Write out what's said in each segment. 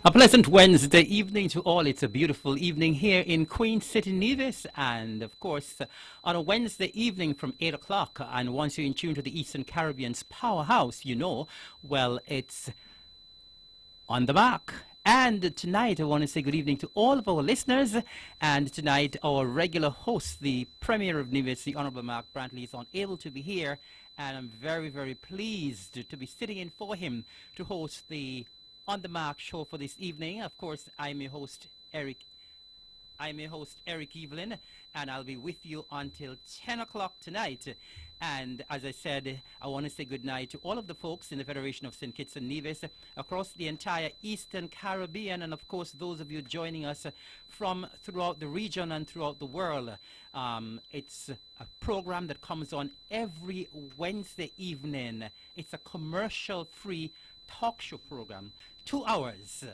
A pleasant Wednesday evening to all. It's a beautiful evening here in Queen City, Nevis. And of course, on a Wednesday evening from 8 o'clock, and once you're in tune to the Eastern Caribbean's powerhouse, you know, well, it's On the Mark. And tonight, I want to say good evening to all of our listeners. And tonight, our regular host, the Premier of Nevis, the Honorable Mark Brantley, is unable to be here. And I'm very, very pleased to be sitting in for him to host the On the Mark show for this evening. Of course, I'm your host, Eric Evelyn, and I'll be with you until 10 o'clock tonight. And as I said, I want to say good night to all of the folks in the Federation of St. Kitts and Nevis across the entire Eastern Caribbean, and of course those of you joining us from throughout the region and throughout the world. It's a program that comes on every Wednesday evening. It's a commercial-free talk show program, 2 hours,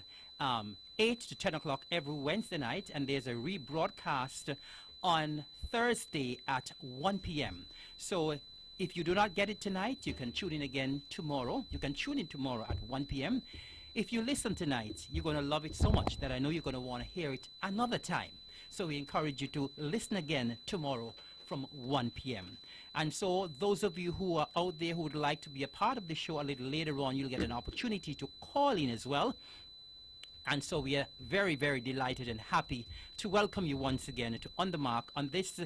8 to 10 o'clock every Wednesday night, and there's a rebroadcast on Thursday at 1 p.m. So if you do not get it tonight, you can tune in again tomorrow. You can tune in tomorrow at 1 p.m. If you listen tonight, you're going to love it so much that I know you're going to want to hear it another time. So we encourage you to listen again tomorrow from 1 p.m. And so those of you who are out there who would like to be a part of the show a little later on, you'll get an opportunity to call in as well. And so we are very, very delighted and happy to welcome you once again to On the Mark on this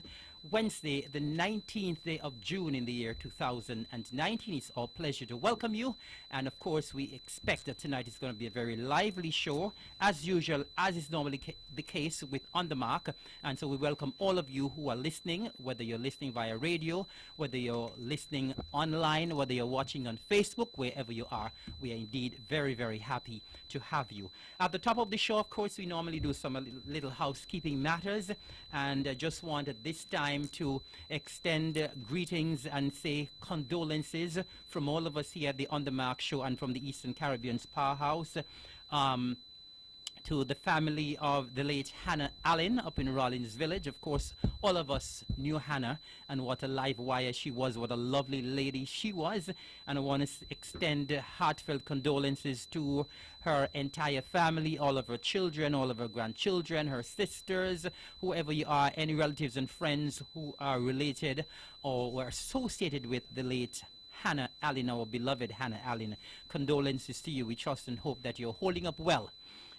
Wednesday, the 19th day of June in the year 2019. It's our pleasure to welcome you. And of course, we expect that tonight is going to be a very lively show, as usual, as is normally the case with On the Mark. And so we welcome all of you who are listening, whether you're listening via radio, whether you're listening online, whether you're watching on Facebook, wherever you are. We are indeed very, very happy to have you. At the top of the show, of course, we normally do some little housekeeping matters. And I just wanted this time to extend greetings and say condolences from all of us here at the On the Mark show and from the Eastern Caribbean's powerhouse to the family of the late Hannah Allen up in Rollins Village. Of course, all of us knew Hannah and what a live wire she was, what a lovely lady she was. And I want to extend heartfelt condolences to her entire family, all of her children, all of her grandchildren, her sisters, whoever you are, any relatives and friends who are related or were associated with the late Hannah Allen, our beloved Hannah Allen. Condolences to you. We trust and hope that you're holding up well.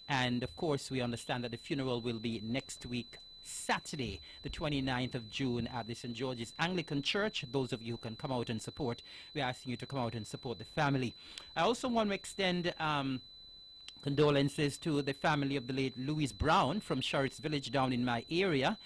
And of course, we understand that the funeral will be next week, Saturday, the 29th of June at the St. George's Anglican Church. Those of you who can come out and support, we're asking you to come out and support the family. I also want to extend condolences to the family of the late Louise Brown from Sharretts Village down in my area.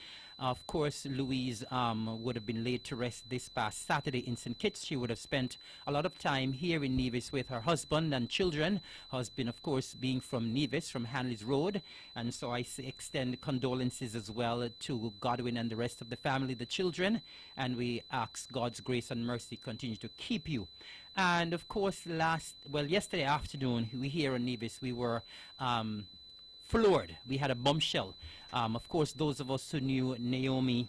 Of course, Louise would have been laid to rest this past Saturday in St. Kitts. She would have spent a lot of time here in Nevis with her husband and children. Husband, of course, being from Nevis, from Hanley's Road. And so I extend condolences as well to Godwin and the rest of the family, the children. And we ask God's grace and mercy continue to keep you. And of course, yesterday afternoon, we here in Nevis, we were floored. We had a bombshell. Of course, those of us who knew Naomi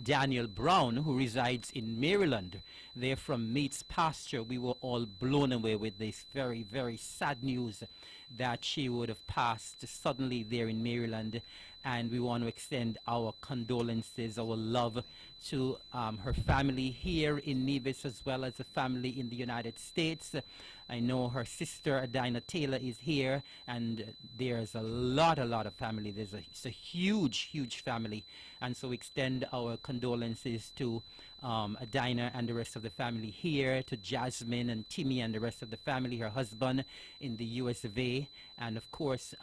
Daniel Brown, who resides in Maryland, they're from Meats Pasture, we were all blown away with this very, very sad news that she would have passed suddenly there in Maryland. And we want to extend our condolences, our love to her family here in Nevis, as well as the family in the United States. I know her sister, Adina Taylor, is here, and there's a lot of family. It's a huge, huge family. And so we extend our condolences to Adina and the rest of the family here, to Jasmine and Timmy and the rest of the family, her husband in the US of A. And of course,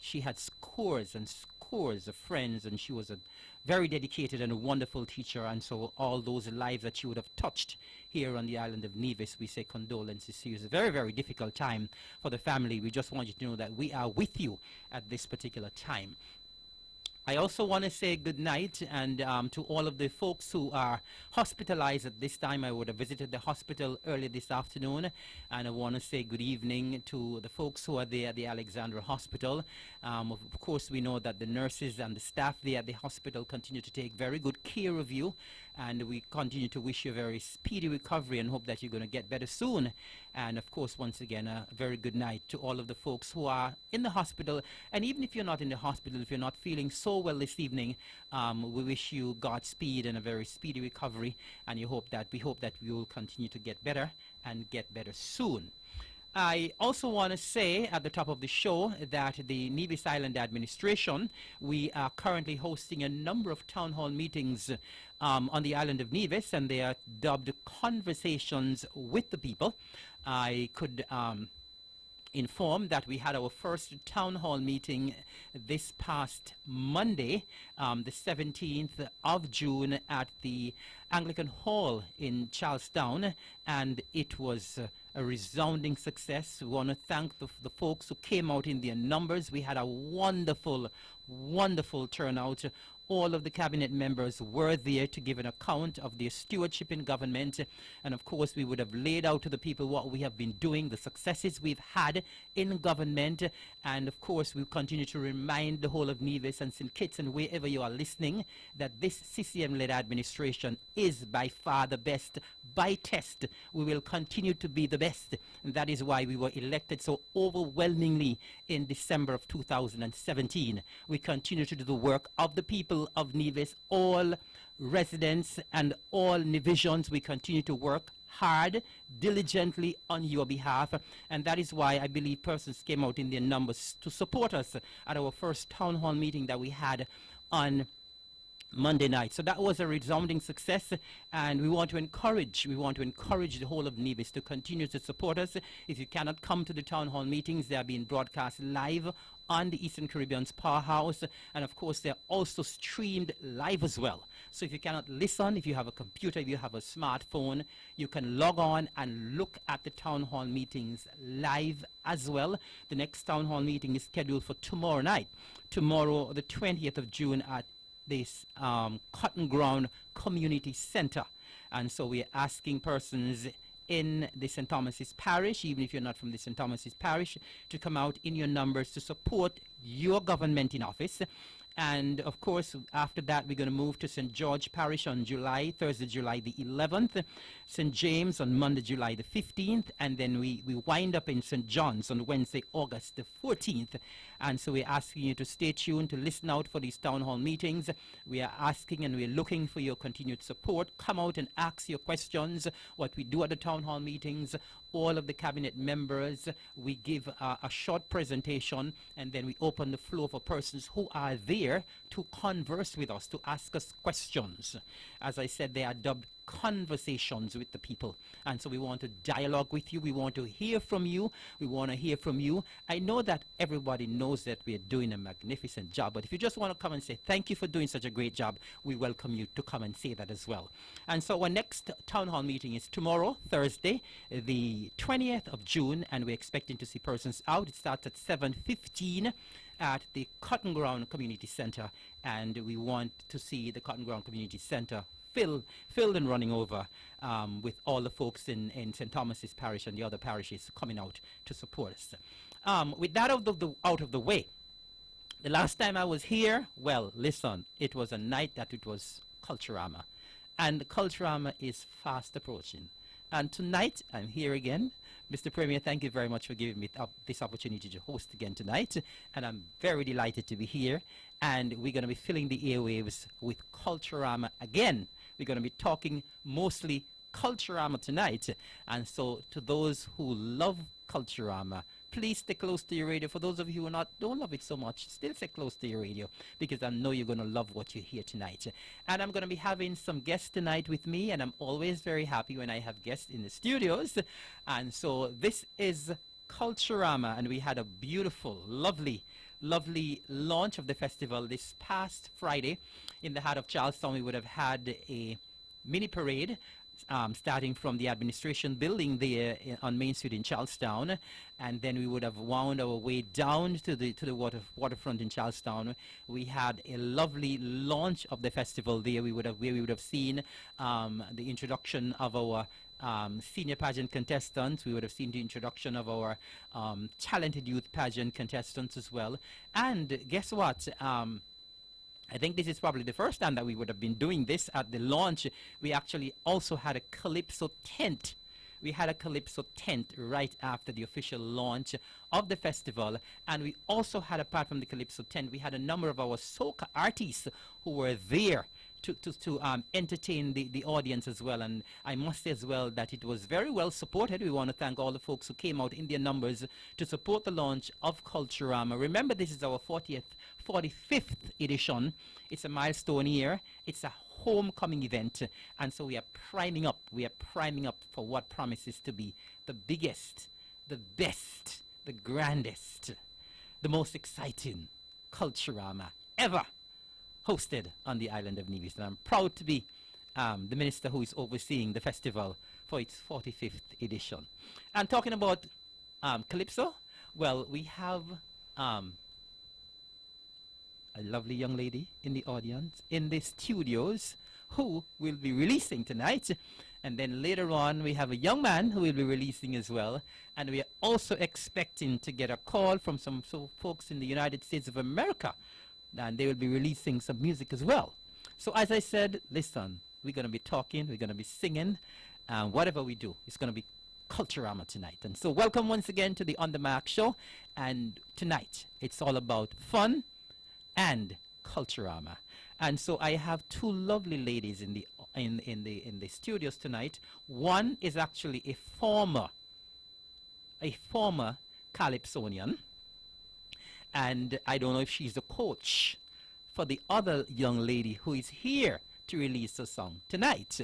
she had scores and scores of friends, and she was a very dedicated and a wonderful teacher. And so all those lives that she would have touched here on the island of Nevis, we say condolences to you. It's a very, very difficult time for the family. We just want you to know that we are with you at this particular time. I also want to say good night and to all of the folks who are hospitalized at this time. I would have visited the hospital earlier this afternoon, and I want to say good evening to the folks who are there at the Alexandra Hospital. Of course, we know that the nurses and the staff there at the hospital continue to take very good care of you, And we continue to wish you a very speedy recovery and hope that you're going to get better soon. And of course, once again, a very good night to all of the folks who are in the hospital. And even if you're not in the hospital, if you're not feeling so well this evening, we wish you Godspeed and a very speedy recovery. And we hope that we will continue to get better and get better soon. I also want to say at the top of the show that the Nevis Island administration, we are currently hosting a number of town hall meetings on the island of Nevis, and they are dubbed Conversations with the People. I could inform that we had our first town hall meeting this past Monday, the 17th of June at the Anglican Hall in Charlestown, and it was a resounding success. We want to thank the folks who came out in their numbers. We had a wonderful, wonderful turnout. All of the cabinet members were there to give an account of their stewardship in government. And of course, we would have laid out to the people what we have been doing, the successes we've had in government. And of course, we'll continue to remind the whole of Nevis and St. Kitts and wherever you are listening that this CCM-led administration is by far the best. By test, we will continue to be the best. And that is why we were elected so overwhelmingly in December of 2017. We continue to do the work of the people of Nevis, all residents and all Nevisians. We continue to work hard, diligently on your behalf, and that is why I believe persons came out in their numbers to support us at our first town hall meeting that we had on Monday night. So that was a resounding success, and we want to encourage the whole of Nevis to continue to support us. If you cannot come to the town hall meetings, they are being broadcast live on the Eastern Caribbean's Powerhouse, and of course they're also streamed live as well. So if you cannot listen, if you have a computer, if you have a smartphone, you can log on and look at the town hall meetings live as well. The next town hall meeting is scheduled for tomorrow night, tomorrow the 20th of June at this Cotton Ground Community Center. And so we're asking persons in the St. Thomas's Parish, even if you're not from the St. Thomas's Parish, to come out in your numbers to support your government in office. And of course, after that, we're going to move to St. George Parish on Thursday, July the 11th, St. James on Monday, July the 15th, and then we wind up in St. John's on Wednesday, August the 14th. And so we're asking you to stay tuned, to listen out for these town hall meetings. We are asking and we're looking for your continued support. Come out and ask your questions. What we do at the town hall meetings, all of the cabinet members, we give a short presentation, and then we open the floor for persons who are there to converse with us, to ask us questions. As I said, they are dubbed Conversations with the People, and so we want to dialogue with you. We want to hear from you. I know that everybody knows that we are doing a magnificent job, but if you just want to come and say thank you for doing such a great job, we welcome you to come and say that as well. And so our next town hall meeting is tomorrow, Thursday, the 20th of June, and we're expecting to see persons out. It starts at 7:15 at the Cotton Ground Community Center, and we want to see the Cotton Ground Community Center filled and running over with all the folks in St. Thomas's Parish and the other parishes coming out to support us. With that out of the way, the last time I was here, well, listen, it was a night that it was Culturama, and Culturama is fast approaching. And tonight, I'm here again. Mr. Premier, thank you very much for giving me this opportunity to host again tonight. And I'm very delighted to be here. And we're going to be filling the airwaves with Culturama again. We're going to be talking mostly Culturama tonight. And so to those who love Culturama, please stay close to your radio. For those of you who don't love it so much, still stay close to your radio, because I know you're going to love what you hear tonight. And I'm going to be having some guests tonight with me, and I'm always very happy when I have guests in the studios. And so this is Culturama, and we had a beautiful, lovely launch of the festival this past Friday. In the heart of Charlestown, we would have had a mini parade starting from the administration building there on Main Street in Charlestown, and then we would have wound our way down to the waterfront in Charlestown. We had a lovely launch of the festival there. We would have seen the introduction of our senior pageant contestants. We would have seen the introduction of our talented youth pageant contestants as well. And guess what? I think this is probably the first time that we would have been doing this at the launch. We actually also had a Calypso tent. We had a Calypso tent right after the official launch of the festival. And we also had, apart from the Calypso tent, we had a number of our soca artists who were there to entertain the audience as well. And I must say as well that it was very well supported. We want to thank all the folks who came out in their numbers to support the launch of Culturama. Remember, this is our 45th edition. It's a milestone year. It's a homecoming event, and so we are priming up. We are priming up for what promises to be the biggest, the best, the grandest, the most exciting Culturama ever hosted on the island of Nevis. And I'm proud to be the minister who is overseeing the festival for its 45th edition. And talking about Calypso, well, we have a lovely young lady in the audience, in the studios, who will be releasing tonight. And then later on, we have a young man who will be releasing as well. And we are also expecting to get a call from some folks in the United States of America. And they will be releasing some music as well. So as I said, listen, we're going to be talking, we're going to be singing. Whatever we do, it's going to be Culturama tonight. And so welcome once again to the On The Mark Show. And tonight, it's all about fun and Culturama. And so I have two lovely ladies in the studios tonight. One is actually a former Calypsonian, and I don't know if she's the coach for the other young lady who is here to release a song tonight.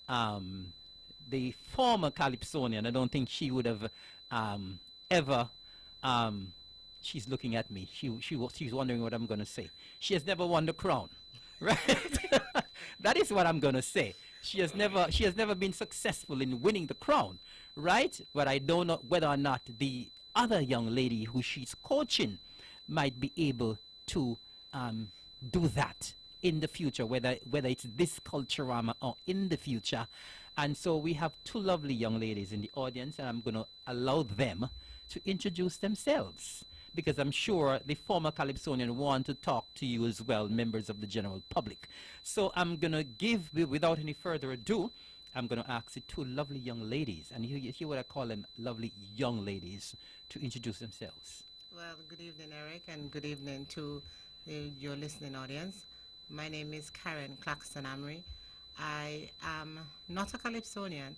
The former Calypsonian, I don't think she would have ever she's looking at me. She's wondering what I'm going to say. She has never won the crown, right? That is what I'm going to say. She has never been successful in winning the crown, right? But I don't know whether or not the other young lady who she's coaching might be able to do that in the future, whether it's this Culturama or in the future. And so we have two lovely young ladies in the audience, and I'm going to allow them to introduce themselves, because I'm sure the former Calypsonian want to talk to you as well, members of the general public. So I'm going to give, without any further ado, I'm going to ask the two lovely young ladies, and you hear what I call them, lovely young ladies, to introduce themselves. Well, good evening, Eric, and good evening to your listening audience. My name is Karen Claxton Amri. I am not a Calypsonian.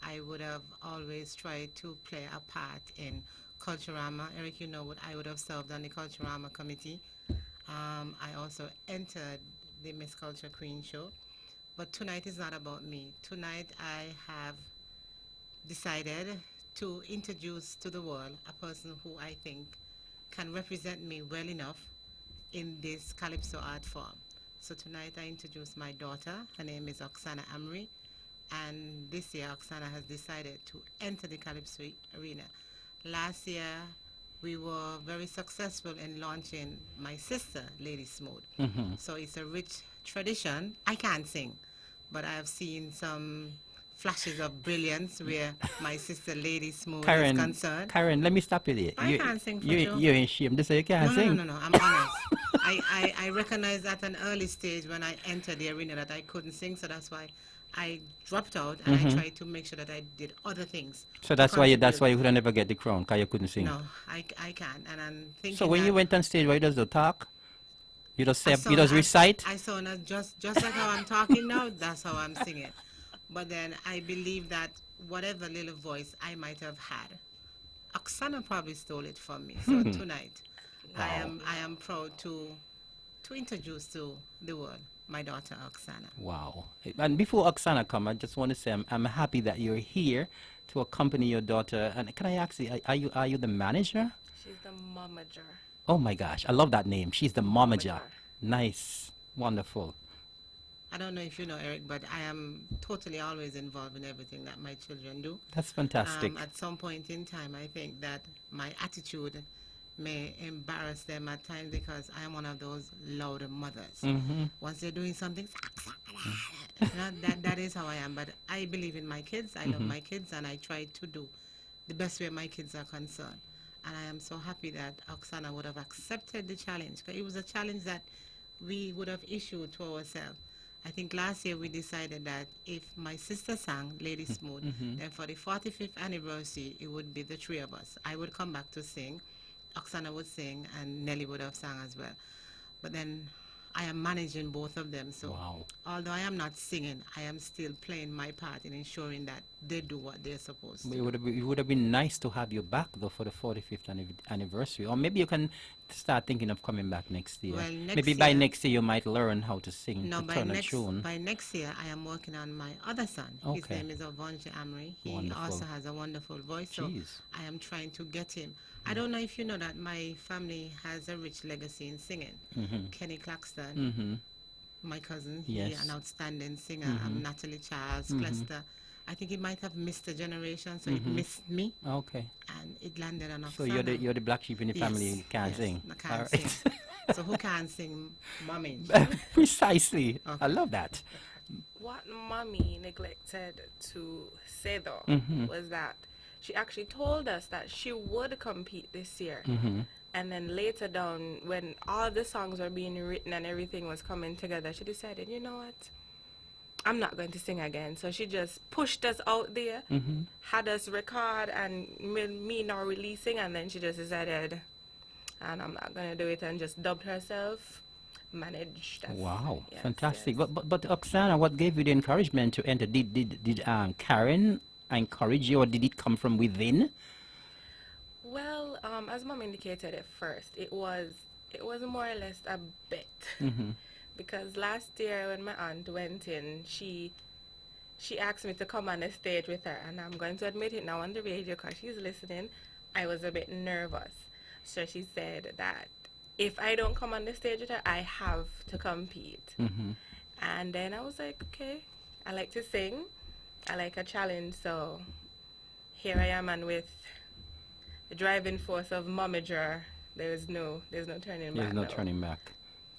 I would have always tried to play a part in Culturama. Eric, you know what, I would have served on the Culturama committee. I also entered the Miss Culture Queen show. But tonight is not about me. Tonight I have decided to introduce to the world a person who I think can represent me well enough in this Calypso art form. So tonight I introduce my daughter. Her name is Oksana Amri. And this year Oksana has decided to enter the Calypso arena. Last year we were very successful in launching my sister, Lady Smooth. Mm-hmm. So it's a rich tradition. I can't sing, but I have seen some flashes of brilliance where my sister Lady Smooth is concerned. Karen, let me stop you there. I can't sing for you. You ain't ashamed to say you can't sing. No, I'm honest. I recognized at an early stage when I entered the arena that I couldn't sing, so that's why I dropped out and I tried to make sure that I did other things. So that's why you could never get the crown, because you couldn't sing. No, I can't, and I'm thinking. So when you went on stage, why does the talk? You just say, you just recite? I saw just like how I'm talking now, that's how I'm singing. But then I believe that whatever little voice I might have had, Oksana probably stole it from me. So tonight, wow. I am proud to introduce to the world my daughter Oksana. Wow. And before Oksana come, I just want to say I'm happy that you're here to accompany your daughter. And can I ask you, are you the manager? She's the momager. Oh my gosh, I love that name. She's the momager. Nice. Wonderful. I don't know if you know, Eric, but I am totally always involved in everything that my children do. That's fantastic. At some point in time, I think that my attitude may embarrass them at times because I am one of those loud mothers. Once they're doing something, that is how I am. But I believe in my kids. I love my kids, and I try to do the best way my kids are concerned. And I am so happy that Oksana would have accepted the challenge, because it was a challenge that we would have issued to ourselves. I think last year we decided that if my sister sang Lady Smooth, then for the 45th anniversary, it would be the three of us. I would come back to sing, Oksana would sing, and Nelly would have sung as well. But then I am managing both of them. So Wow. although I am not singing, I am still playing my part in ensuring that they do what they're supposed to. It would have been nice to have you back though for the 45th anniversary, or maybe you can start thinking of coming back next year. Well, next Maybe by year- next year you might learn how to sing, No, to turn a tune. by next year, I am working on my other son. His Okay. name is Avonji Amri. He Wonderful. also has a wonderful voice. So Jeez. I am trying to get him. I don't know if you know that my family has a rich legacy in singing. Kenny Claxton, Mm-hmm. my cousin, Yes. he's an outstanding singer. Natalie Charles, Clester. I think he might have missed a generation, so it missed me, Okay. and it landed on Oksana. So you're the black sheep in the family. You can't yes, sing. I can't All right. sing. So who can sing Mommy? Precisely. I Okay. love that. What mommy neglected to say though was that she actually told us that she would compete this year. And then later down, when all the songs were being written and everything was coming together, she decided, you know what? I'm not going to sing again. So she just pushed us out there, had us record and me now releasing, and then she just decided, and I'm not going to do it, and just dubbed herself managed. Wow, Yes, fantastic. yes. But Oksana, what gave you the encouragement to enter? Did Karen encourage you, or did it come from within? Well, as Mom indicated at first, it was more or less a bet. Because last year when my aunt went in, she asked me to come on the stage with her, and I'm going to admit it now on the radio because she's listening. I was a bit nervous, so she said that if I don't come on the stage with her, I have to compete. And then I was like, okay, I like to sing, I like a challenge, so here I am, and with the driving force of momager, there's no turning back. There's no now. turning back.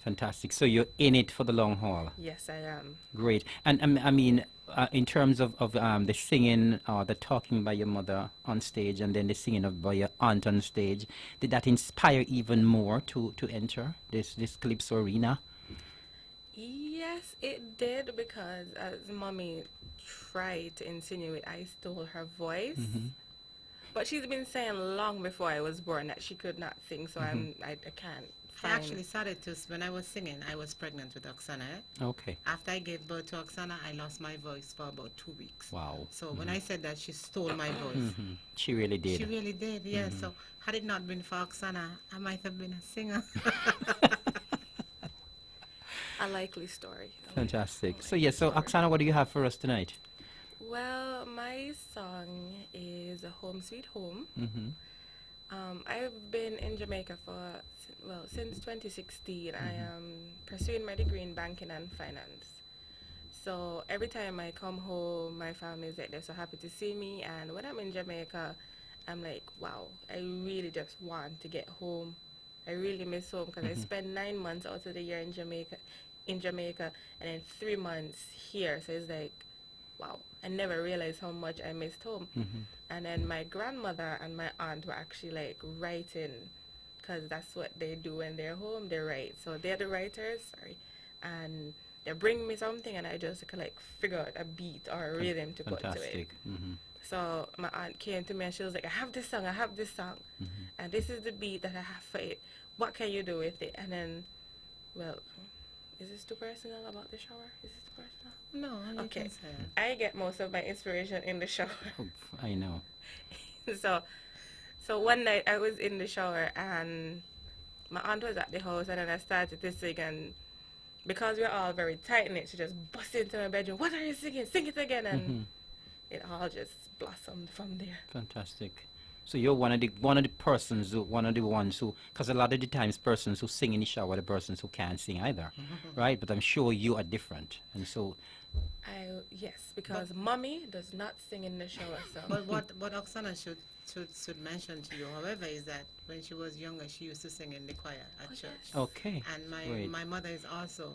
Fantastic. So you're in it for the long haul. Yes, I am. Great. And I mean, in terms of the singing or the talking by your mother on stage, and then the singing by your aunt on stage, did that inspire even more to enter this Calypso arena? Yes, it did, because as Mommy tried to insinuate, I stole her voice. But she's been saying long before I was born that she could not sing, so I can't I find. actually started to, when I was singing, I was pregnant with Oksana. Okay. After I gave birth to Oksana, I lost my voice for about 2 weeks. Wow. So when I said that she stole my voice, She really did. she really did, yeah. So had it not been for Oksana, I might have been a singer. A likely story. Fantastic. So yes, so Oksana, what do you have for us tonight? Well, my song is Home Sweet Home. I've been in Jamaica since 2016. I am pursuing my degree in banking and finance. So every time I come home, my family is like, they're so happy to see me. And when I'm in Jamaica, I'm like, wow, I really just want to get home. I really miss home, because I spent 9 months out of the year in Jamaica, and then 3 months here. So it's like, wow, I never realized how much I missed home. And then my grandmother and my aunt were actually like writing, because that's what they do when they're home, they write. So they're the writers, and they bring me something, and I just could like figure out a beat or a rhythm to put to it. Fantastic. So my aunt came to me and she was like, I have this song, and this is the beat that I have for it. What can you do with it? And then, well, is this too personal about the shower? Is this too personal? No, you Okay. can say it. I get most of my inspiration in the shower. Oh, I know. So one night I was in the shower and my aunt was at the house, and then I started to sing, and because we're all very tight knit, she just bust into my bedroom. What are you singing? Sing it again, and it all just blossomed from there. Fantastic. So you're one of the ones who, because a lot of the times persons who sing in the shower are the persons who can't sing either, right? But I'm sure you are different, and so Yes, because mommy does not sing in the shower. So But what Oksana should mention to you, however, is that when she was younger, she used to sing in the choir at church. okay. And Great. my mother is also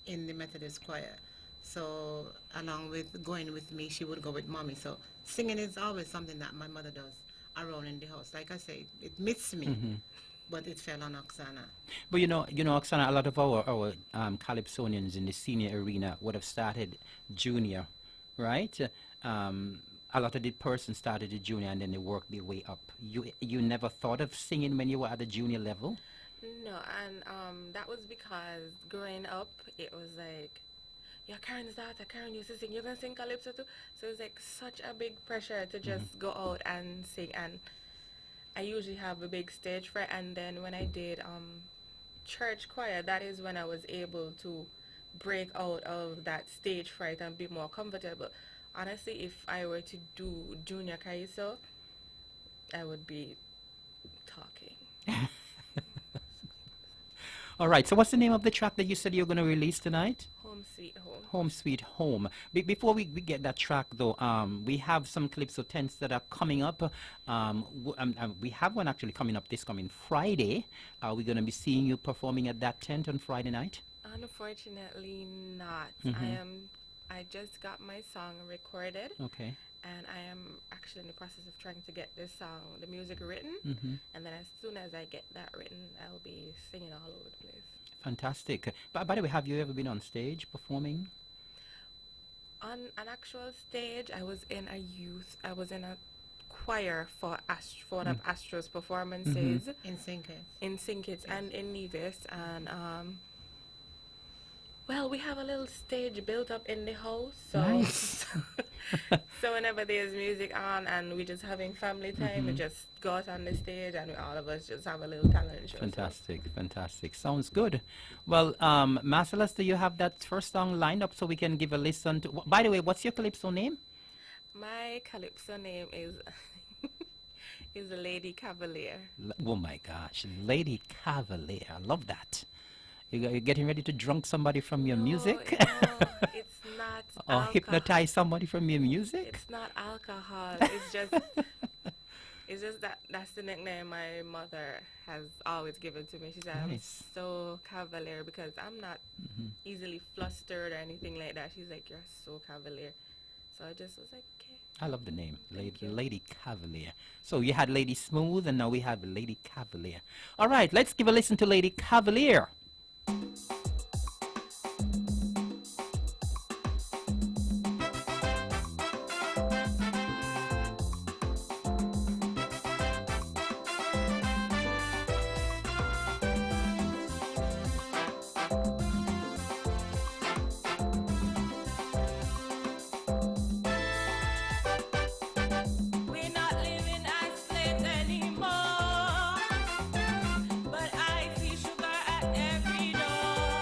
in the Methodist choir. So along with going with me, she would go with mommy. So singing is always something that my mother does around in the house. Like I say, it meets me. but it fell on Oksana. But Oksana, a lot of our calypsonians in the senior arena would have started junior, right? A lot of the persons started the junior and then they worked their way up. You never thought of singing when you were at the junior level? No, and that was because growing up, it was like, yeah, Karen's daughter, Karen used to sing, you're going to sing calypso too? So it was like such a big pressure to just go out and sing. And I usually have a big stage fright. And then when I did church choir, that is when I was able to break out of that stage fright and be more comfortable. Honestly, if I were to do junior calypso, I would be talking. All right, so what's the name of the track that you said you're going to release tonight? Home Sweet Home. Home Sweet Home. Before we get that track, though, we have some Calypso tents that are coming up. We have one actually coming up this coming Friday. Are we going to be seeing you performing at that tent on Friday night? Unfortunately not. I just got my song recorded. Okay. And I am actually in the process of trying to get this song, the music written. And then as soon as I get that written, I'll be singing all over the place. Fantastic. By the way, have you ever been on stage performing? On an actual stage, I was in a choir for one of Astro's performances In Sinkers. in St. and in Nevis. And well, we have a little stage built up in the house, so Nice. so whenever there's music on and we're just having family time, we just go out on the stage and all of us just have a little talent show. Fantastic, fantastic. Sounds good. Well, Marcellus, do you have that first song lined up so we can give a listen to? By the way, what's your calypso name? My calypso name is is Lady Cavalier. Oh my gosh, Lady Cavalier. I love that. You're getting ready to drunk somebody from your music? No, it's not Or alcohol. hypnotize somebody from your music? It's not alcohol. It's just that's the nickname my mother has always given to me. She said I'm Nice. so cavalier because I'm not easily flustered or anything like that. She's like, you're so cavalier. So I just was like, okay. I love the name, Thank you. Lady Cavalier. So you had Lady Smooth and now we have Lady Cavalier. All right, let's give a listen to Lady Cavalier. We're not living as slaves anymore, but I see sugar at every door.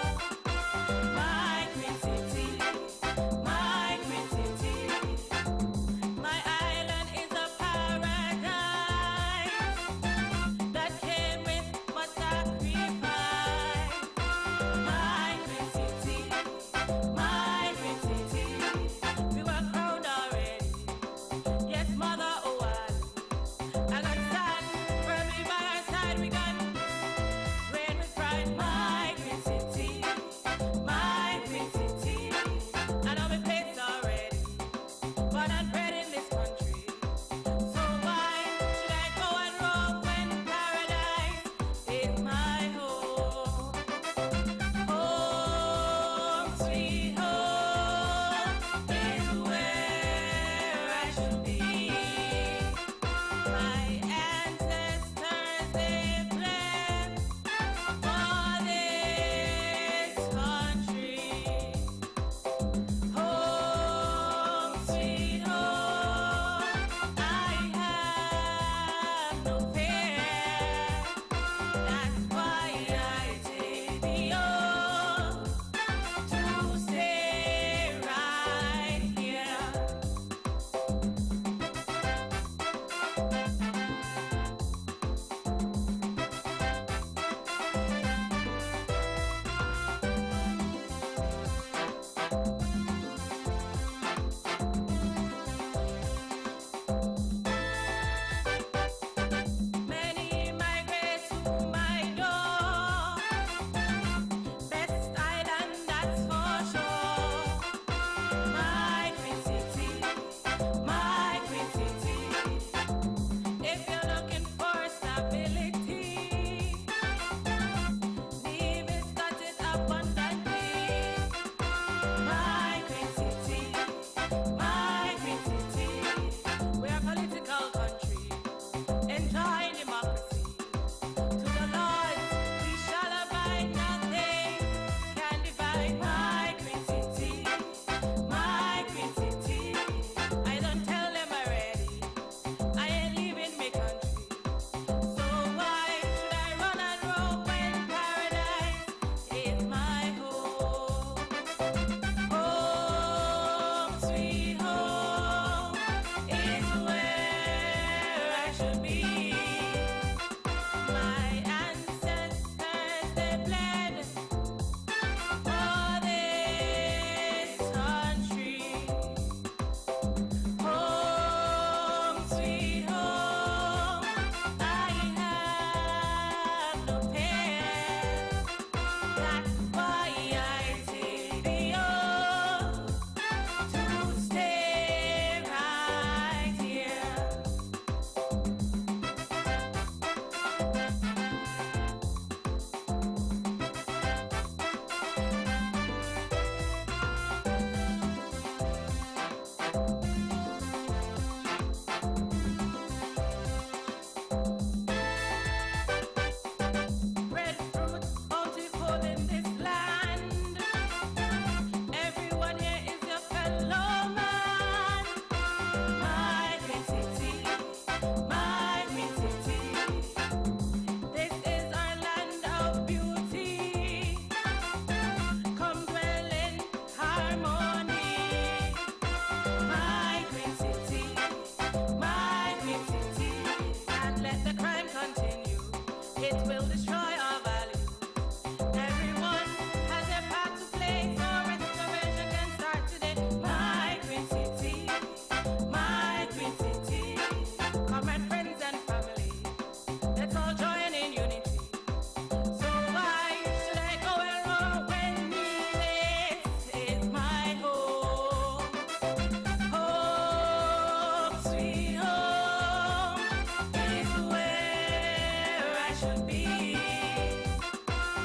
should be.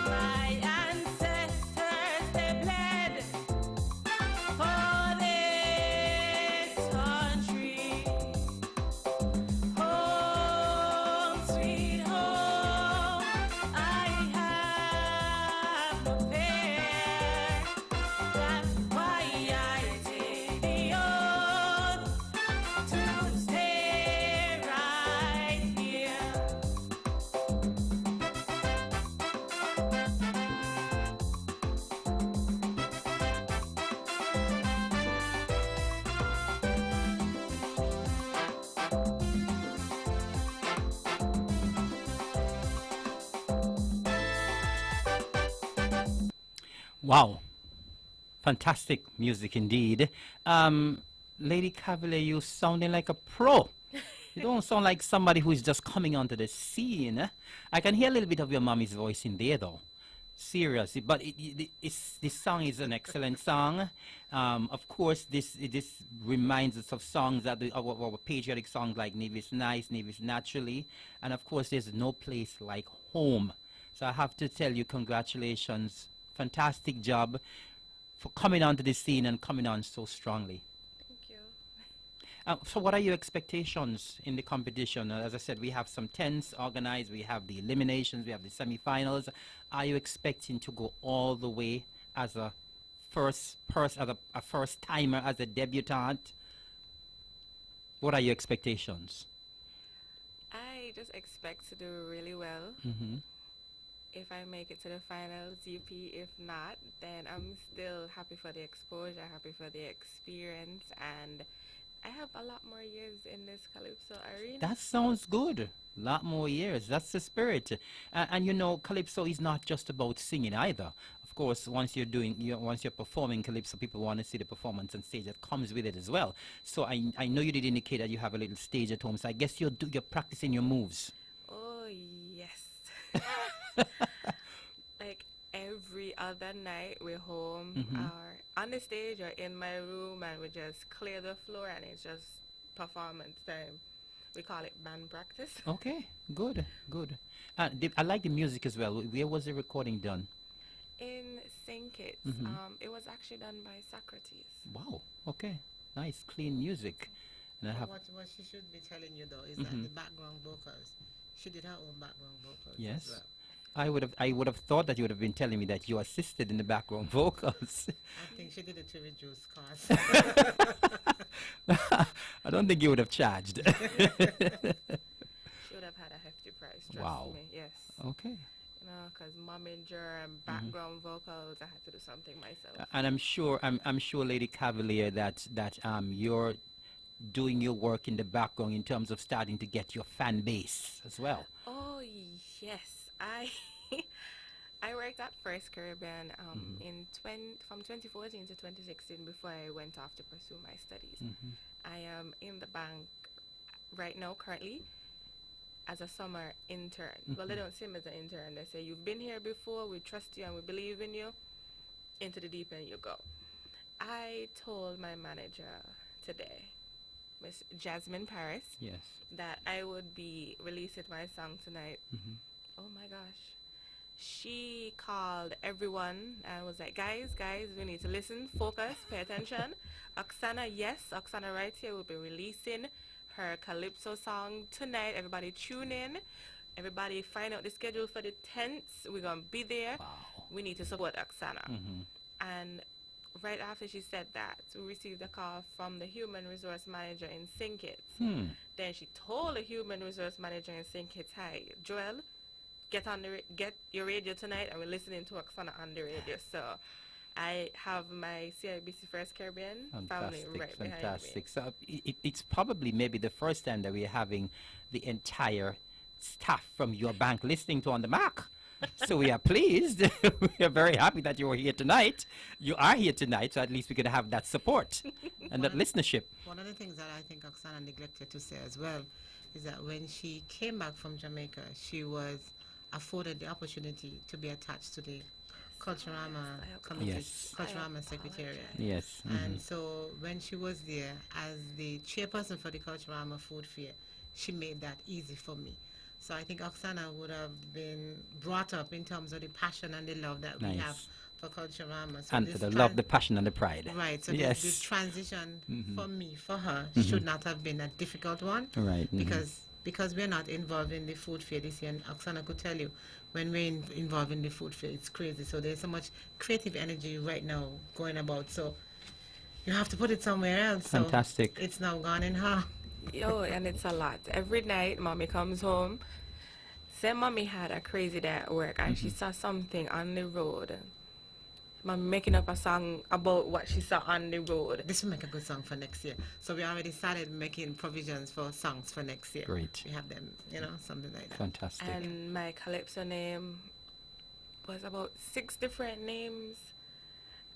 My ancestors, they bled for this country. Home, sweet home, I have no fear. That's why I take the oath to stay right here. Wow. Fantastic music indeed. Lady Cavalier, you sounding like a pro. You don't sound like somebody who's just coming onto the scene. I can hear a little bit of your mommy's voice in there, though. Seriously, but this song is an excellent song. Of course, this reminds us of songs that our patriotic songs like Nevis Nice, Nevis Naturally, and of course, there's no place like home. So I have to tell you, congratulations, fantastic job for coming onto the scene and coming on so strongly. Thank you. So what are your expectations in the competition? As I said, we have some tents organized, we have the eliminations, we have the semifinals. Are you expecting to go all the way as a first timer, as a debutante? What are your expectations? I just expect to do really well. Mm-hmm. If I make it to the finals, UP. If not, then I'm still happy for the exposure, happy for the experience, and I have a lot more years in this Calypso arena. That sounds good. A lot more years. That's the spirit. And you know, Calypso is not just about singing either. Of course, once you're performing Calypso, people want to see the performance and stage that comes with it as well. So I know you did indicate that you have a little stage at home. So I guess you're practicing your moves. Oh, yes. Like every other night, we're home or on the stage or in my room, and we just clear the floor, and it's just performance time. We call it band practice. Okay, good. I like the music as well. Where was the recording done? In St. Kitts, it was actually done by Socrates. Wow. Okay. Nice, clean music. And I have What she should be telling you though is that the background vocals, she did her own background vocals yes. as well. I would have thought that you would have been telling me that you assisted in the background vocals. I think she did it to reduce costs. I don't think you would have charged. She would have had a hefty price, trust Wow. me. Yes. Okay. You know, because momager and background vocals, I had to do something myself. And I'm sure, Lady Cavalier, that you're doing your work in the background in terms of starting to get your fan base as well. Oh, yes. I worked at First Caribbean from 2014 to 2016 before I went off to pursue my studies. I am in the bank right now currently as a summer intern. Well, they don't see me as an intern. They say, you've been here before, we trust you and we believe in you. Into the deep end you go. I told my manager today, Miss Jasmine Paris, Yes. that I would be releasing my song tonight. Oh my gosh. She called everyone and was like, guys, we need to listen, focus, pay attention. Oksana, yes, Oksana right here will be releasing her Calypso song tonight. Everybody tune in. Everybody find out the schedule for the 10th. We're going to be there. Wow. We need to support Oksana. And right after she said that, we received a call from the human resource manager in St. Kitts. Then she told the human resource manager in St. Kitts, hi, Joel, get your radio tonight, and we're listening to Oksana on the radio. So I have my CIBC First Caribbean family right behind me. So it's probably maybe the first time that we're having the entire staff from your bank listening to On the Mark. So we are pleased. We are very happy that you are here tonight. You are here tonight, so at least we could have that support and that listenership. One of the things that I think Oksana neglected to say as well is that when she came back from Jamaica, she was afforded the opportunity to be attached to the Culturama committee, Yes. Culturama Secretariat. Yes. And so when she was there as the chairperson for the Culturama Food Fair, she made that easy for me. So I think Oksana would have been brought up in terms of the passion and the love that we Nice. have for Culturama. So And for this the love, the passion, and the pride. right. So Yes. this transition for me, for her, Mhm. should not have been a difficult one. Right. Because we're not involved in the food fair this year, and Oksana could tell you, when we're involved in the food fair, it's crazy. So there's so much creative energy right now going about. So you have to put it somewhere else. So Fantastic. it's now gone in her. Yo, and it's a lot. Every night, mommy comes home. Say, mommy had a crazy day at work, and she saw something on the road. Mommy making up a song about what she saw on the road. This will make a good song for next year. So we already started making provisions for songs for next year. Great. We have them, something like that. Fantastic. And my calypso name was about 6 different names,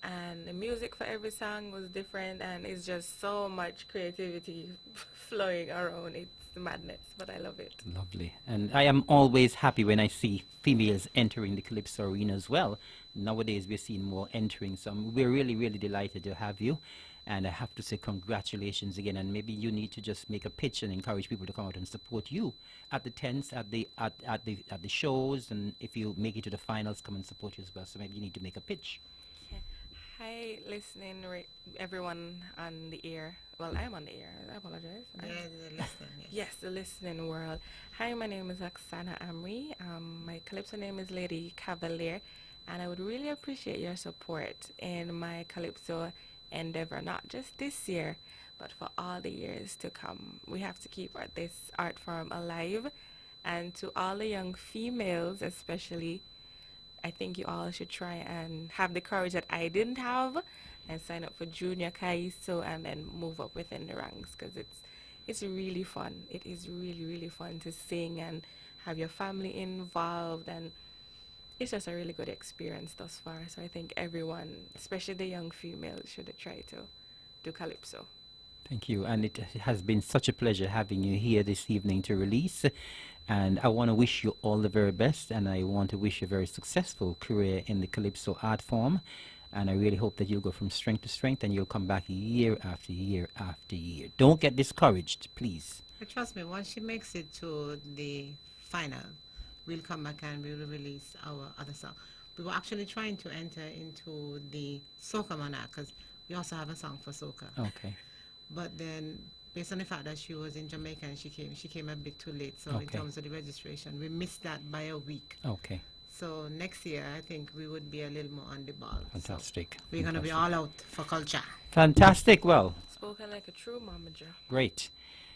and the music for every song was different, and it's just so much creativity flowing around. It's madness, but I love it. Lovely. And I am always happy when I see females entering the Calypso arena as well. Nowadays, we're seeing more entering. So we're really, really delighted to have you. And I have to say congratulations again. And maybe you need to just make a pitch and encourage people to come out and support you at the tents, at the shows. And if you make it to the finals, come and support you as well. So maybe you need to make a pitch. Hi, listening, everyone on the air. Well, I'm on the air. I apologize. Yeah, the listener, yes. Yes, the listening world. Hi, my name is Oksana Amri. My calypso name is Lady Cavalier, and I would really appreciate your support in my calypso endeavor, not just this year, but for all the years to come. We have to keep this art form alive, and to all the young females especially, I think you all should try and have the courage that I didn't have and sign up for Junior Kaiso and then move up within the ranks, because it's really fun. It is really, really fun to sing and have your family involved, and it's just a really good experience thus far. So I think everyone, especially the young females, should try to do Calypso. Thank you. And it has been such a pleasure having you here this evening to release. And I want to wish you all the very best. And I want to wish you a very successful career in the Calypso art form. And I really hope that you'll go from strength to strength and you'll come back year after year after year. Don't get discouraged, please. But trust me, once she makes it to the final, we'll come back and we'll release our other song. We were actually trying to enter into the Soca Monarch, because we also have a song for Soca. Okay. But then, based on the fact that she was in Jamaica and she came a bit too late. So in Okay. terms of the registration, we missed that by a week. Okay. So next year, I think we would be a little more on the ball. Fantastic. So we're going to be all out for culture. Fantastic. Well, Spoken like a true momager. great.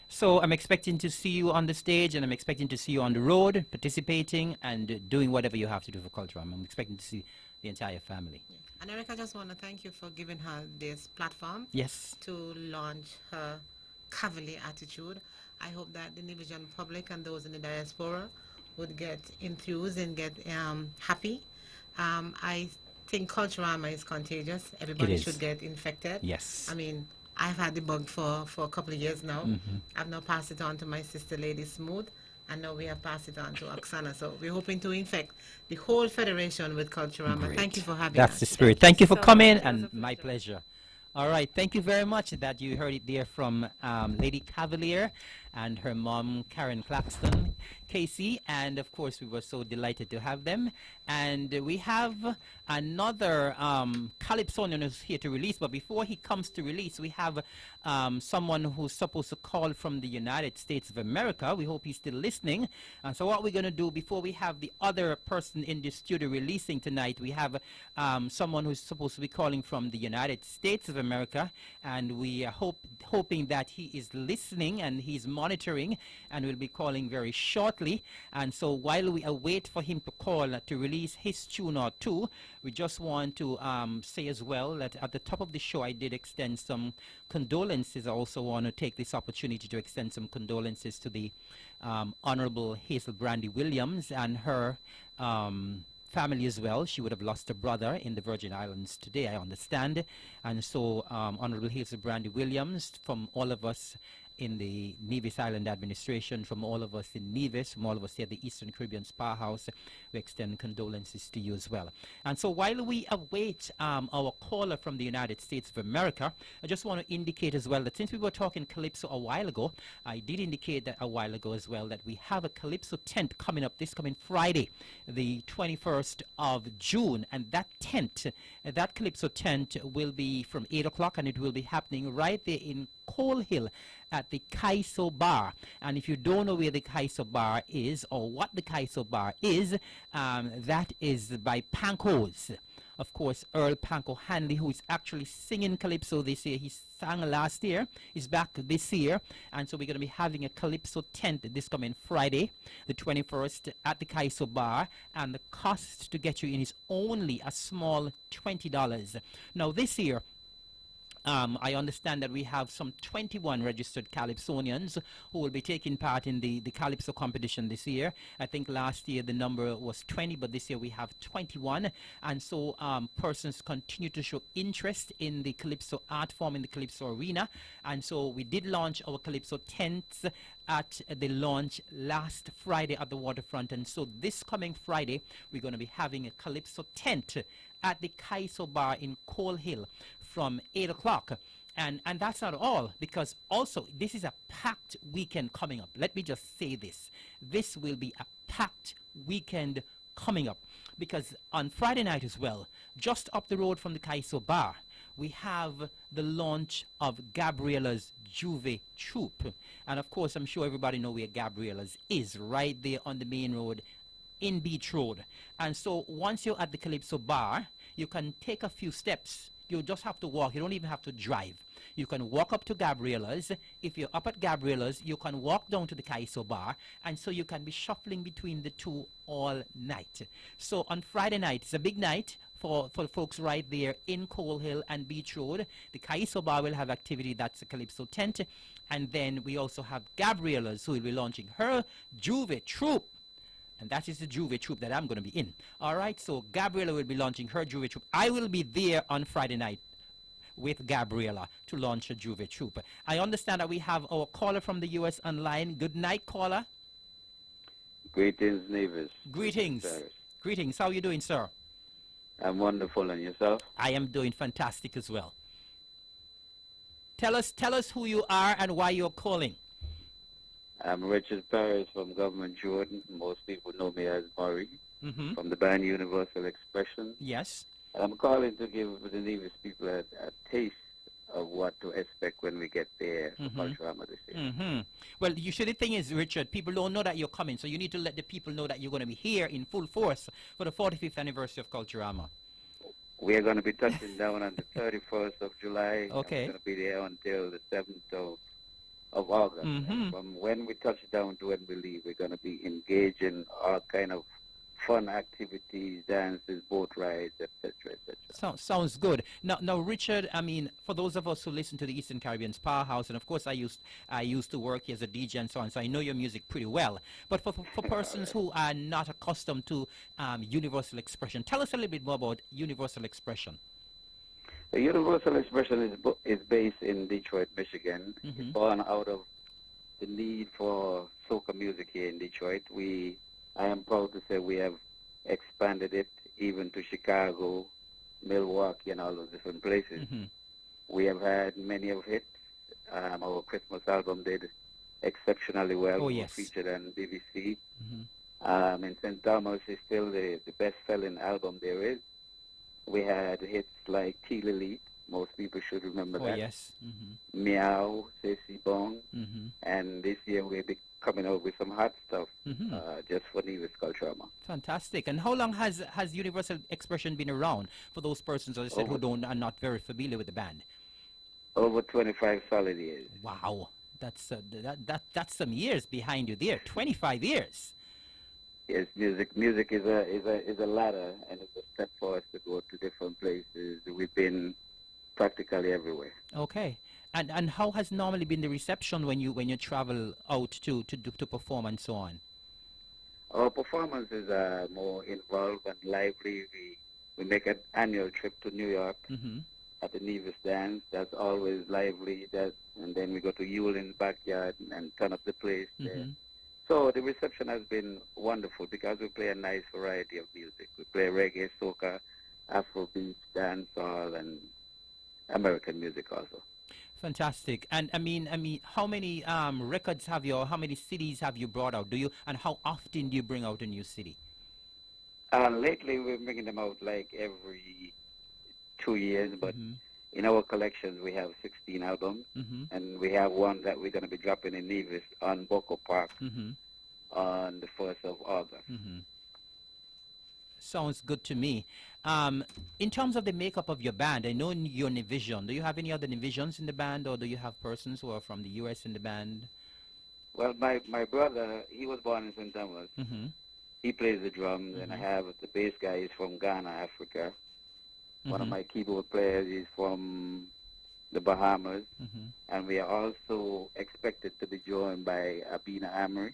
So I'm expecting to see you on the stage, and I'm expecting to see you on the road, participating and doing whatever you have to do for culture. I'm expecting to see the entire family. Yeah. And Eric, I just want to thank you for giving her this platform Yes. to launch her Cavalier attitude. I hope that the Nivision public and those in the diaspora would get enthused and get happy. I think Culturama is contagious. Everybody is. should get infected. Yes. I mean, I've had the bug for a couple of years now. Mhm. I've now passed it on to my sister, Lady Smooth, and now we have passed it on to Oksana. So we're hoping to infect the whole federation with Culturama. Great. Thank you for having That's us. the spirit. Thank you for so coming, much. It was and a my pleasure. pleasure. All right. Thank you very much that you heard it there from Lady Cavalier and her mom, Karen Claxton, Casey. And, of course, we were so delighted to have them. And we have another Calypsonian who's here to release. But before he comes to release, we have someone who's supposed to call from the United States of America. We hope he's still listening. And so what we're going to do before we have the other person in the studio releasing tonight, we have someone who's supposed to be calling from the United States of America. And we are hoping that he is listening and he's monitoring and will be calling very shortly. And so while we await for him to call to release his tune or two, we just want to say as well that at the top of the show I did extend some condolences. I also want to take this opportunity to extend some condolences to the Honorable Hazel Brandy Williams and her family as well. She would have lost her brother in the Virgin Islands today, I understand. And so Honorable Hazel Brandy Williams, from all of us in the Nevis Island administration, from all of us in Nevis, from all of us here at the Eastern Caribbean Spa House, we extend condolences to you as well. And so while we await our caller from the United States of America, I just want to indicate as well that since we were talking Calypso a while ago, I did indicate that a while ago as well that we have a Calypso tent coming up this coming Friday, the 21st of June. And that tent, that Calypso tent will be from 8 o'clock, and it will be happening right there in Coal Hill at the Kaiso Bar. And if you don't know where the Kaiso Bar is or what the Kaiso Bar is, that is by Panko's. Of course, Earl Panko Hanley, who is actually singing Calypso this year. He sang last year, is back this year. And so we're going to be having a Calypso tent this coming Friday, the 21st, at the Kaiso Bar. And the cost to get you in is only a small $20. Now, this year, I understand that we have some 21 registered Calypsonians who will be taking part in the Calypso competition this year. I think last year the number was 20, but this year we have 21. And so persons continue to show interest in the Calypso art form, in the Calypso arena. And so we did launch our Calypso tents at the launch last Friday at the waterfront. And so this coming Friday, we're going to be having a Calypso tent at the Kaiso Bar in Coal Hill from 8 o'clock. And that's not all, because also this is a packed weekend coming up. Let me just say this. This will be a packed weekend coming up, because on Friday night as well, just up the road from the Kaiso Bar, we have the launch of Gabriella's Juve Troupe. And of course, I'm sure everybody know where Gabriella's is, right there on the main road in Beach Road. And so once you're at the Calypso Bar, you can take a few steps. You just have to walk. You don't even have to drive. You can walk up to Gabriella's. If you're up at Gabriella's, you can walk down to the Kaiso Bar, and so you can be shuffling between the two all night. So on Friday night, it's a big night for folks right there in Coal Hill and Beach Road. The Kaiso Bar will have activity. That's the Calypso tent. And then we also have Gabriella's, who will be launching her Juve Troupe. And that is the Juve Troupe that I'm going to be in. All right, so Gabriella will be launching her Juve Troupe. I will be there on Friday night with Gabriella to launch a Juve Troupe. I understand that we have our caller from the U.S. online. Good night, caller. Greetings, Nevis. Greetings. Greetings. How are you doing, sir? I'm wonderful, and yourself? I am doing fantastic as well. Tell us who you are and why you're calling. I'm Richard Paris from Government Jordan. Most people know me as Murray, from the band Universal Expression. Yes. I'm calling to give the Nevis people a taste of what to expect when we get there for Culturama this year. Well, the thing is, Richard, people don't know that you're coming, so you need to let the people know that you're going to be here in full force for the 45th anniversary of Culturama. We're going to be touching down on the 31st of July. Okay. We're going to be there until the 7th of August. From when we touch down to when we leave, we're going to be engaging all kind of fun activities, dances, boat rides, etc., etc. Sounds good. Now, Richard, I mean, for those of us who listen to the Eastern Caribbean Spa House, and of course I used to work as a DJ and so on, so I know your music pretty well. But for persons who are not accustomed to Universal Expression, tell us a little bit more about Universal Expression. The Universal Expression is based in Detroit, Michigan. It's born out of the need for soca music here in Detroit. I am proud to say we have expanded it even to Chicago, Milwaukee, and all those different places. We have had many of hits. Our Christmas album did exceptionally well. Oh, yes. We featured on BBC. And St. Thomas is still the best-selling album there is. We had hits like T. Lily. Most people should remember that. Oh, yes. Meow, Ceci Bong. And this year we'll be coming out with some hot stuff just for Nevis Culturama. Fantastic. And how long has Universal Expression been around for those persons, as I said, who are not very familiar with the band? Over 25 solid years. Wow. That's some years behind you there. 25 years. Yes, music is a ladder, and it's a step for us to go to different places. We've been practically everywhere. Okay. And how has normally been the reception when you travel out to perform and so on? Our performances are more involved and lively. We make an annual trip to New York at the Nevis dance. That's always lively. And then we go to Yulin's backyard and turn up the place there. So the reception has been wonderful because we play a nice variety of music. We play reggae, soca, Afrobeat, dancehall, and American music also. Fantastic. And I mean, how many records have you, or how many CDs have you brought out? And how often do you bring out a new CD? Lately, we're bringing them out like every 2 years, but in our collections, we have 16 albums, and we have one that we're going to be dropping in Nevis on Boko Park on the 1st of August. Sounds good to me. In terms of the makeup of your band, I know you're Nivision. Do you have any other Nivisions in the band, or do you have persons who are from the U.S. in the band? Well, my brother, he was born in St. Thomas. He plays the drums, and I have the bass guy is from Ghana, Africa. One of my keyboard players is from the Bahamas, and we are also expected to be joined by Abina Amory,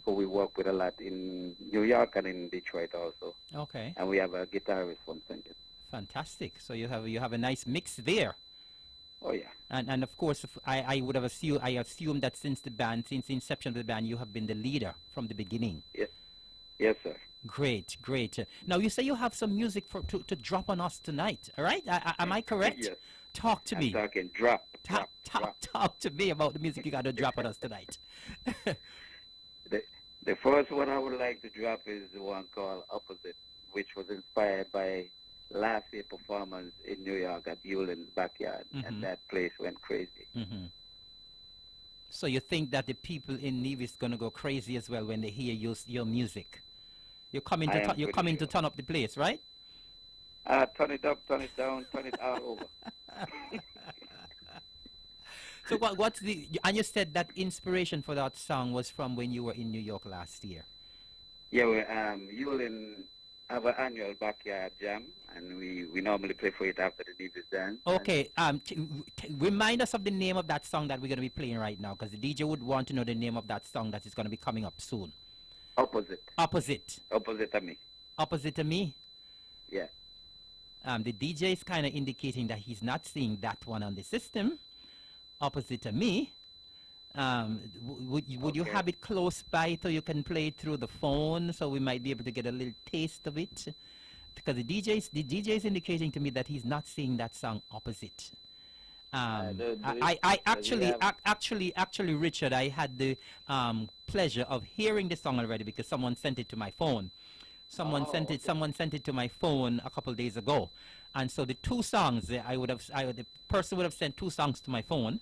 who we work with a lot in New York and in Detroit also. Okay. And we have a guitarist from St. Kitts. Fantastic. So you have a nice mix there. Oh yeah. And of course, I would have assumed that since the inception of the band, you have been the leader from the beginning. Yes. Yes, sir. Great. Now you say you have some music to drop on us tonight. All right? Am I correct? Yes. Talk to me. I'm talking drop. Talk to me about the music you got to drop on us tonight. The first one I would like to drop is the one called Opposite, which was inspired by last year's performance in New York at Yulin's backyard, and that place went crazy. So you think that the people in Nevis going to go crazy as well when they hear your music? You're coming to turn up the place, right? Turn it up, turn it down, turn it all over. So what's the? And you said that inspiration for that song was from when you were in New York last year. Yeah, Yulin have an annual backyard jam, and we normally play for it after the Nevis dance. Okay, remind us of the name of that song that we're going to be playing right now, because the DJ would want to know the name of that song that is going to be coming up soon. Opposite. Opposite. Opposite of me. Opposite of me. Yeah. The DJ is kind of indicating that he's not seeing that one on the system. Opposite of me. Would you have it close by so you can play it through the phone, so we might be able to get a little taste of it? Because the DJ is indicating to me that he's not seeing that song Opposite. Actually, Richard, I had the pleasure of hearing the song already because someone sent it to my phone. Someone sent it to my phone a couple of days ago, and so the two songs the person would have sent two songs to my phone,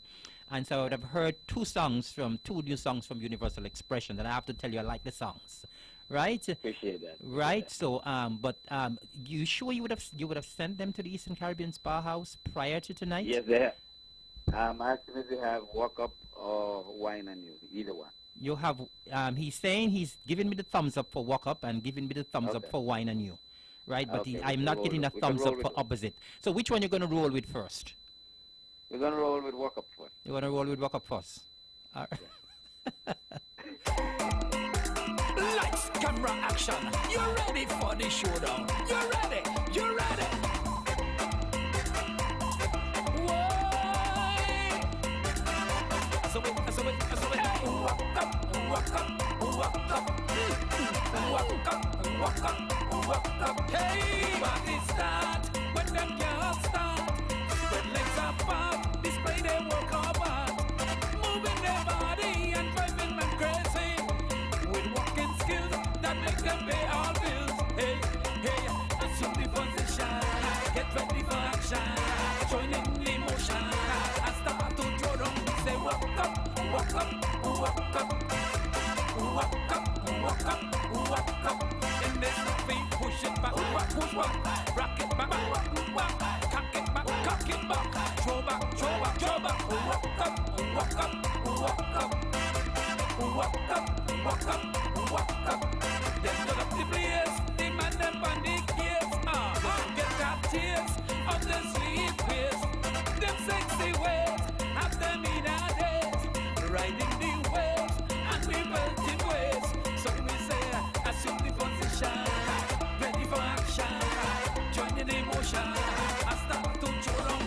and so I would have heard two new songs from Universal Expression. And I have to tell you, I like the songs, right? Appreciate that. Right. So, you sure you would have sent them to the Eastern Caribbean Spa House prior to tonight? Yes, they have. As soon as you have Walk Up or Wine and You, either one. You have. He's saying he's giving me the thumbs up for Walk Up and giving me the thumbs up for Wine and You, right? But I'm not getting a thumbs up for Opposite. So which one you're going to roll with first? We're going to roll with Walk Up first. You want to roll with Walk Up first? All right. Lights, camera, action. You're ready for the showdown. You're ready. You're ready. Hey, party start when them girls start. Spread legs apart, display their work apart. Moving their body and driving them crazy. With walking skills that make them pay all bills. Hey, hey, assume the position. Get ready for action. Join in the motion. And start to throw down. Say walk up, walk up, walk up. Walk up, walk up, walk up. In this feet, push it back, push back, rock it back, cock it back, cock it back, throw back, throw back, throw back. Walk up, walk up, walk up, walk up, walk up, walk up. Them turn up the place, the man them on the case. Get that tears of the sweet face. Them sexy ways, have them in our days, riding the waves and we melting waves. So we say, assume the position, ready for action, join in the motion, and start to throw down.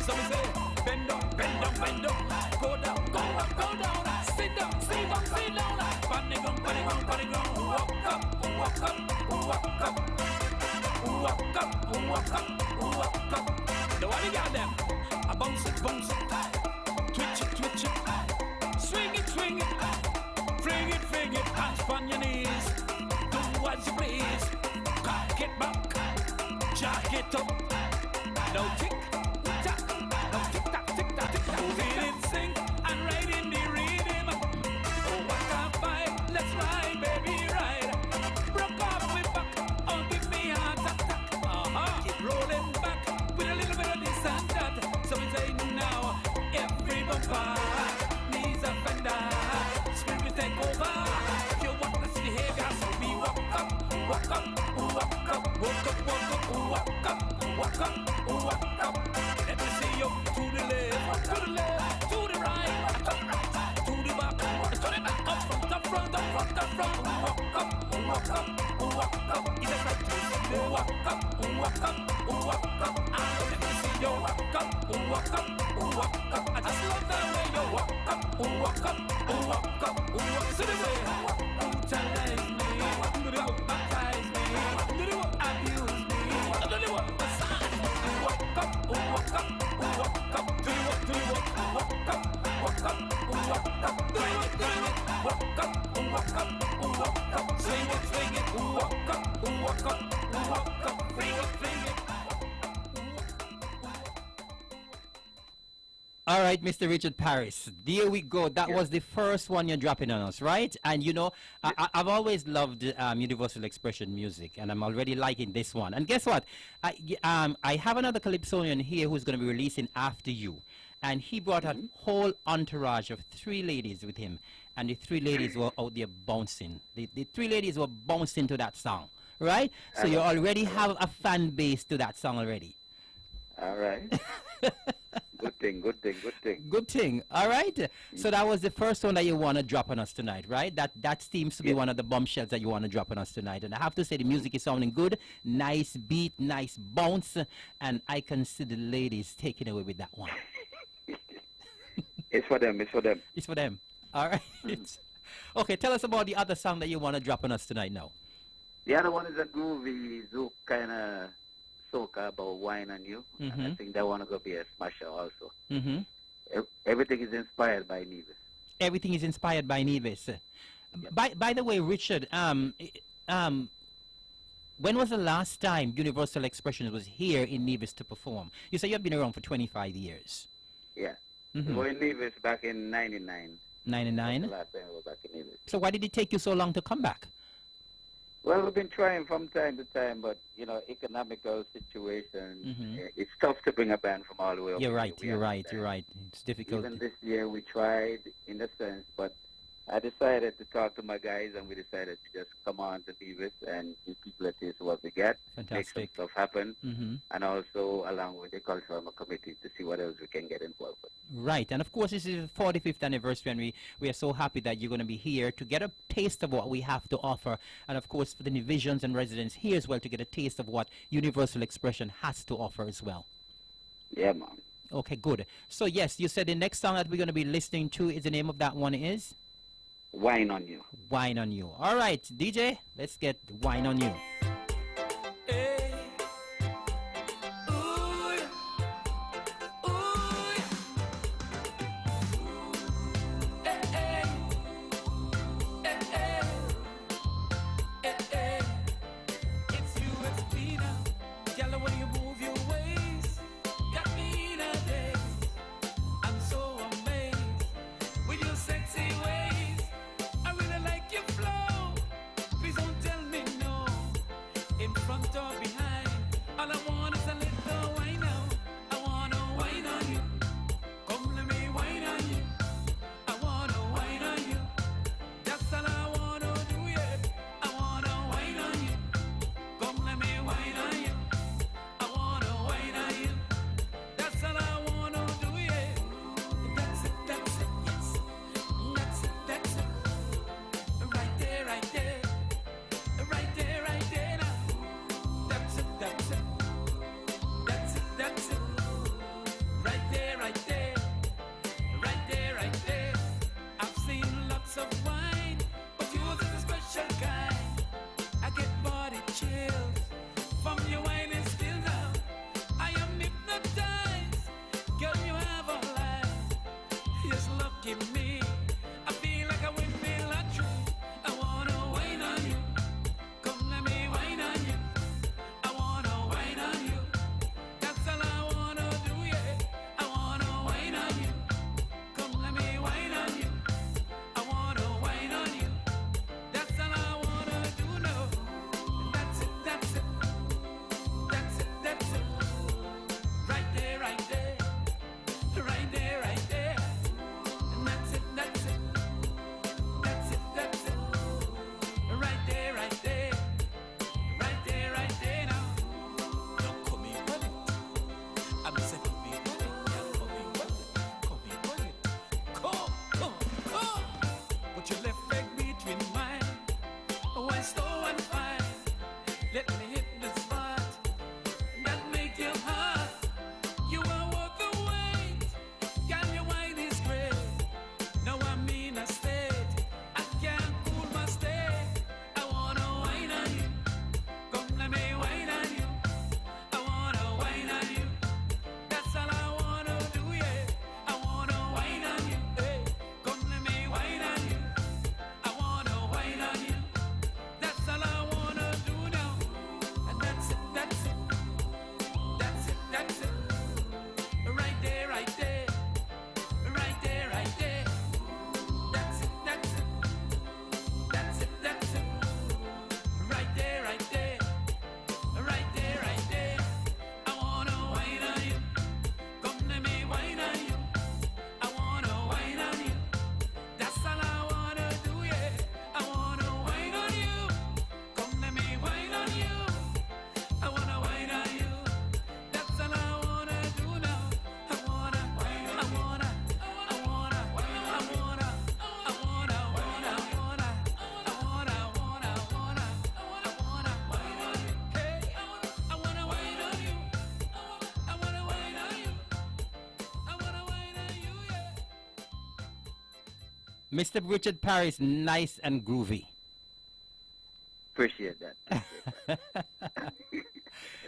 So we say, bend down, bend down, bend down. Go down, go up, go down. Sit down, sit down, sit down. Panic on, panic on, panic on. Walk up, walk up, walk up. Walk up, walk up, walk up. The one you got them. I bounce it, twitch it, twitch it. Swing it, swing it. Fling it, fling it. Hands on your knees. Do what you please. Get back, jack it up. No tick, tack, no tick tock, tick tock, tick tock. Feel it sing and ride in the rhythm. Oh, what a vibe, let's ride, baby, ride. Broke off with back, oh, give me a tack, tack. Keep rolling back with a little bit of this and that. So we say now, every bumper needs a fender. Spirit take over. If you want this behavior, so we walk up, walk up, walk up, walk up, walk up, walk up, walk up. Walk up, let me see you to the left, to the left, to the right, to the right, to the back, up front, up front, up front, up front. Walk up, walk up, walk up. It's a practice. Walk up, walk up, walk up. Let me see you walk up, walk up, walk up. I just love the way you walk up, walk up, walk up, walk. So the way utilize me, baptize me, abuse me, massage me. Walk up, walk up, walk up. Do you walk, walk up, walk up, walk up. Bring it, walk up, walk up, walk up. Swing it, walk up, walk up, walk up. Bring it, All right, Mr. Richard Paris, there we go. That was the first one you're dropping on us, right? And you know, I've always loved Universal Expression music, and I'm already liking this one. And guess what? I have another Calypsonian here who's going to be releasing after you. And he brought a whole entourage of 3 ladies with him. And the 3 ladies were out there bouncing. The 3 ladies were bouncing to that song, right? So you already have a fan base to that song already. All right. Good thing, good thing, good thing. Good thing. All right. So that was the first one that you want to drop on us tonight, right? That seems to be one of the bombshells that you want to drop on us tonight. And I have to say the music is sounding good. Nice beat, nice bounce. And I can see the ladies taking away with that one. It's for them, it's for them. It's for them. All right. Okay, tell us about the other song that you want to drop on us tonight now. The other one is a groovy, zouk kind of soca about wine on you. And I think that one is going to be a smasher also. Everything is inspired by Nevis. Everything is inspired by Nevis. By the way, Richard, when was the last time Universal Expression was here in Nevis to perform? You say you've been around for 25 years. Yeah. We were in Nevis back in 99. 99? That's the last time we were back in Nevis. So why did it take you so long to come back? Well, we've been trying from time to time, but, you know, economical situation, it's tough to bring a band from all the way up. You're right. It's difficult. Even this year we tried, in a sense, but I decided to talk to my guys, and we decided to just come on to Nevis and give people a taste of what we get, Fantastic. make some stuff happen, and also along with the cultural committee to see what else we can get involved with. Right, and of course this is the 45th anniversary, and we are so happy that you're going to be here to get a taste of what we have to offer, and of course for the divisions and residents here as well to get a taste of what Universal Expression has to offer as well. Yeah, man. Okay, good. So yes, you said the next song that we're going to be listening to is the name of that one is? Wine on You. Wine on You. All right, DJ, let's get Wine on You. Hey. Ooh. Ooh. Hey, hey. Hey, hey. Hey, hey. It's you, it's me now. Girl, when you move your ways, got me in a daze. I'm so amazed with your sexy ways. I really like your flow. Please don't tell me no. Mr. Richard Paris, nice and groovy. Appreciate that.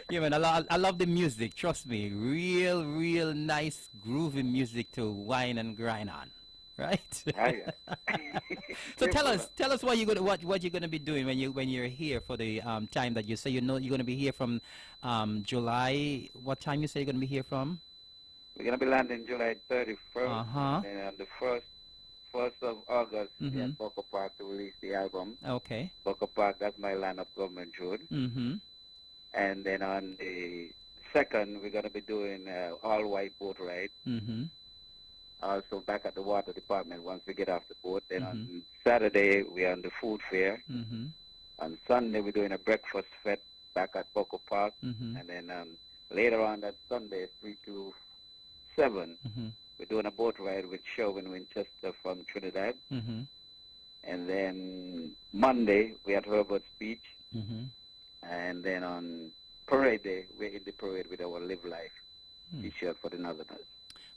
Yeah, man, I love the music. Trust me, real nice, groovy music to wine and grind on, right? So tell us what you're gonna be doing when you're here for the time that you say you're gonna be here from July. What time you say you're gonna be here from? We're gonna be landing July 31st, Uh-huh. and on the first of August, Mhm. at Boca Park to release the album. Okay. Boca Park, that's my land of Government Road. Mm-hmm. And then on the 2nd, we're gonna be doing all-white boat ride. Mm-hmm. Also back at the water department once we get off the boat. Then Mhm. on Saturday, we're on the food fair. Mm-hmm. On Sunday, we're doing a breakfast fete back at Boca Park. Mm-hmm. And then later on that Sunday, 3 to 7, Mm-hmm. we're doing a boat ride with Sherwin Winchester from Trinidad. Mm-hmm. And then Monday, we're at Herbert's Beach. Mm-hmm. And then on Parade Day, we're in the parade with our Live Life T-shirt for the Northerners.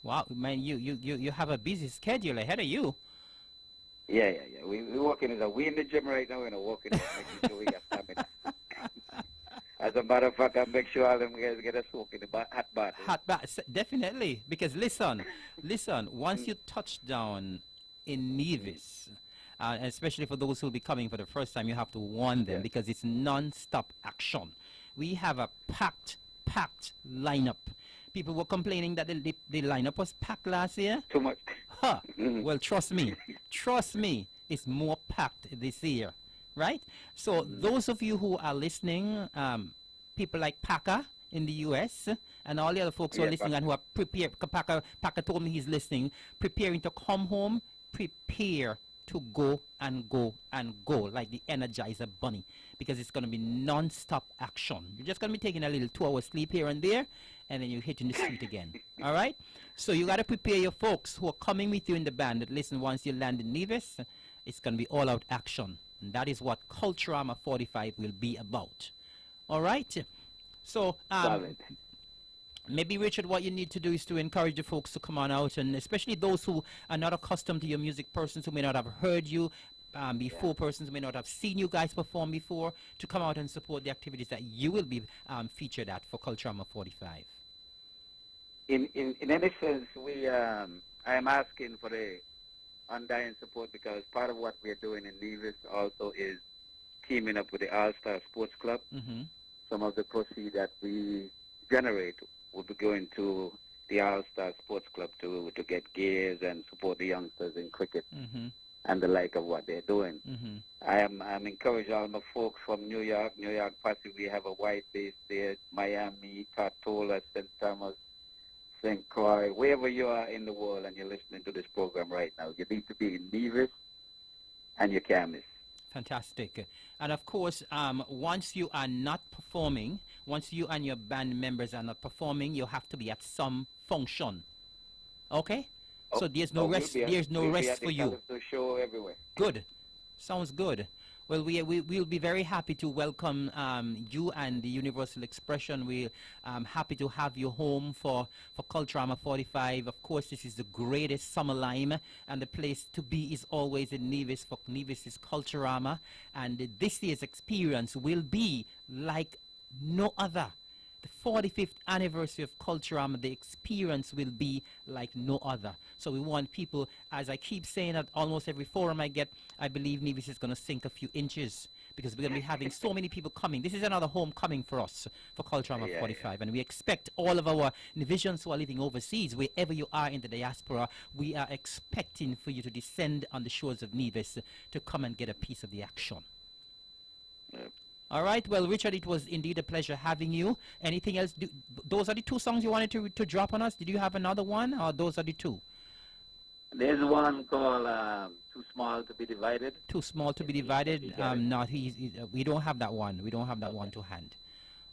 Wow, man, you have a busy schedule ahead of you. Yeah. We're working it out. We're in the gym right now, and we're working it out, making sure we got stamina. As a matter of fact, I make sure all them guys get a soak in the hot bath. Hot bath, definitely. Because listen, once you touch down in Nevis, especially for those who will be coming for the first time, you have to warn them because it's non-stop action. We have a packed lineup. People were complaining that the lineup was packed last year. Too much. Huh. Well, trust me, it's more packed this year, right? So those of you who are listening, people like Paca in the U.S. and all the other folks who are listening and who are prepared, Paca told me he's listening, preparing to come home, prepare to go like the Energizer Bunny, because it's going to be non-stop action. You're just going to be taking a little 2-hour sleep here and there, and then you're hitting the street again. All right? So you got to prepare your folks who are coming with you in the band that listen, once you land in Nevis, it's going to be all-out action. And that is what Culturama 45 will be about. All right? So maybe, Richard, what you need to do is to encourage the folks to come on out, and especially those who are not accustomed to your music, persons who may not have heard you before, persons who may not have seen you guys perform before, to come out and support the activities that you will be featured at for Culturama 45. In any sense, I am asking for the undying support, because part of what we are doing in Nevis also is teaming up with the All-Star Sports Club. Mm-hmm. Some of the proceeds that we generate will be going to the All-Star Sports Club to get gears and support the youngsters in cricket and the like of what they're doing. Mm-hmm. I'm encouraging all my folks from New York Posse. We have a white base there, Miami, Tortola, St. Thomas, St. Croix, wherever you are in the world and you're listening to this program right now. You need to be in Nevis, and you can't miss. Fantastic. And of course, once you are not performing, once you and your band members are not performing, you have to be at some function. Okay? So there's no rest. There's no rest for you. Show everywhere. Good. Sounds good. Well, we'll be very happy to welcome you and the Universal Expression. We're happy to have you home for Culturama 45. Of course, this is the greatest summer lime, and the place to be is always in Nevis, for Nevis is Culturama. And this year's experience will be like no other. The 45th anniversary of Culturama, the experience will be like no other. So we want people, as I keep saying at almost every forum I get, I believe Nevis is going to sink a few inches, because we're going to be having so many people coming. This is another homecoming for us, for Culturama 45. And we expect all of our Nevisians who are living overseas, wherever you are in the diaspora, we are expecting for you to descend on the shores of Nevis to come and get a piece of the action. Yep. All right. Well, Richard, it was indeed a pleasure having you. Anything else? Those are the two songs you wanted to drop on us? Did you have another one, or those are the two? There's one called Too Small to Be Divided. Too Small to Be Divided? We don't have that one. We don't have that one to hand.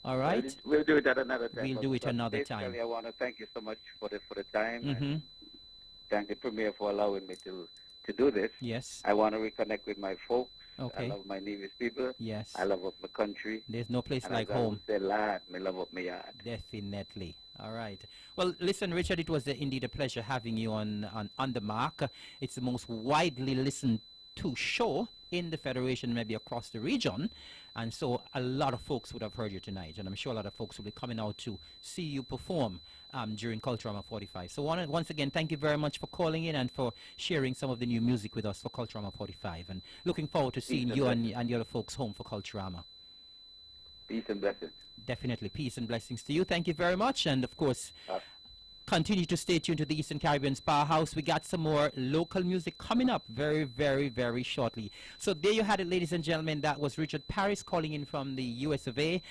All right? We'll do it at another time. We'll do it another time. I want to thank you so much for the time. And thank the Premier for allowing me to do this. Yes. I want to reconnect with my folks. Okay. I love my Nevis people. Yes. I love up my country. There's no place and like as home. I say, lad, me love up my yard. Definitely. All right. Well, listen, Richard, it was indeed a pleasure having you on The Mark. It's the most widely listened to show in the Federation, maybe across the region. And so a lot of folks would have heard you tonight. And I'm sure a lot of folks will be coming out to see you perform during Culturama 45. So once again, thank you very much for calling in and for sharing some of the new music with us for Culturama 45. And looking forward to seeing you and the other folks home for Culturama. Peace and blessings. Definitely. Peace and blessings to you. Thank you very much. And, of course, continue to stay tuned to the Eastern Caribbean's Powerhouse. We got some more local music coming up very, very, very shortly. So there you had it, ladies and gentlemen. That was Richard Paris calling in from the US of A,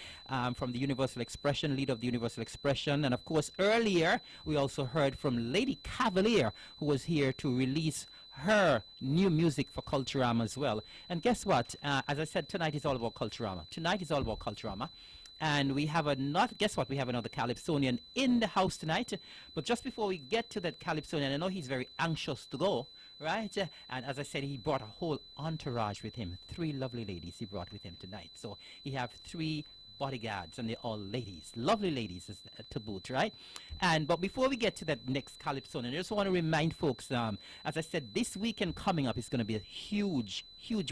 from the Universal Expression, leader of the Universal Expression. And, of course, earlier we also heard from Lady Cavalier, who was here to release her new music for Culturama as well. And guess what? As I said, tonight is all about Culturama. Tonight is all about Culturama. And we have guess what? We have another Calypsonian in the house tonight. But just before we get to that Calypsonian, I know he's very anxious to go, right? And as I said, he brought a whole entourage with him. 3 lovely ladies he brought with him tonight. So he have 3 bodyguards, and they're all ladies, lovely ladies to boot, right? But before we get to that next Calypsonian, I just want to remind folks, as I said, this weekend coming up is going to be a huge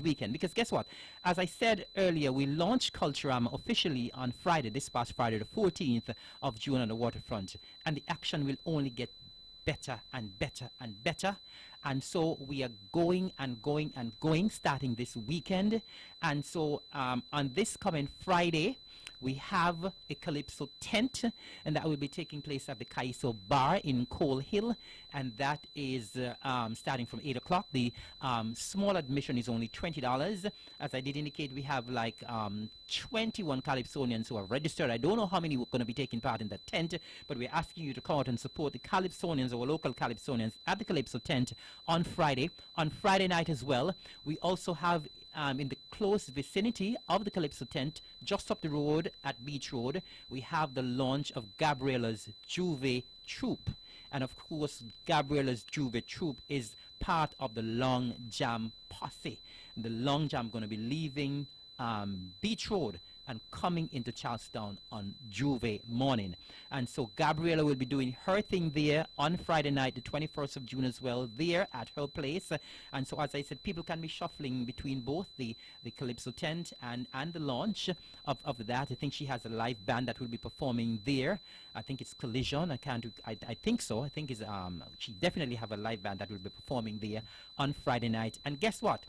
weekend, because guess what? As I said earlier, we launched Culturama officially on Friday, this past Friday, the 14th of June on the waterfront, and the action will only get better and better and better. And so we are going and going and going starting this weekend. And so on this coming Friday, we have a Calypso tent, and that will be taking place at the Kaiso Bar in Coal Hill, and that is starting from 8 o'clock. The small admission is only $20. As I did indicate, we have like 21 Calypsonians who are registered. I don't know how many are going to be taking part in that tent, but we're asking you to come out and support the Calypsonians, our local Calypsonians, at the Calypso tent on Friday. On Friday night as well, we also have in the close vicinity of the Calypso tent, just up the road at Beach Road, we have the launch of Gabriella's Juve Troupe. And of course, Gabriella's Juve Troupe is part of the Long Jam posse. The Long Jam going to be leaving Beach Road and coming into Charlestown on Juve morning. And so Gabriella will be doing her thing there on Friday night, the 21st of June as well, there at her place. And so, as I said, people can be shuffling between both the Calypso tent and the launch of that. I think she has a live band that will be performing there. I think it's Collision. I think so. I think it's, she definitely have a live band that will be performing there on Friday night. And guess what?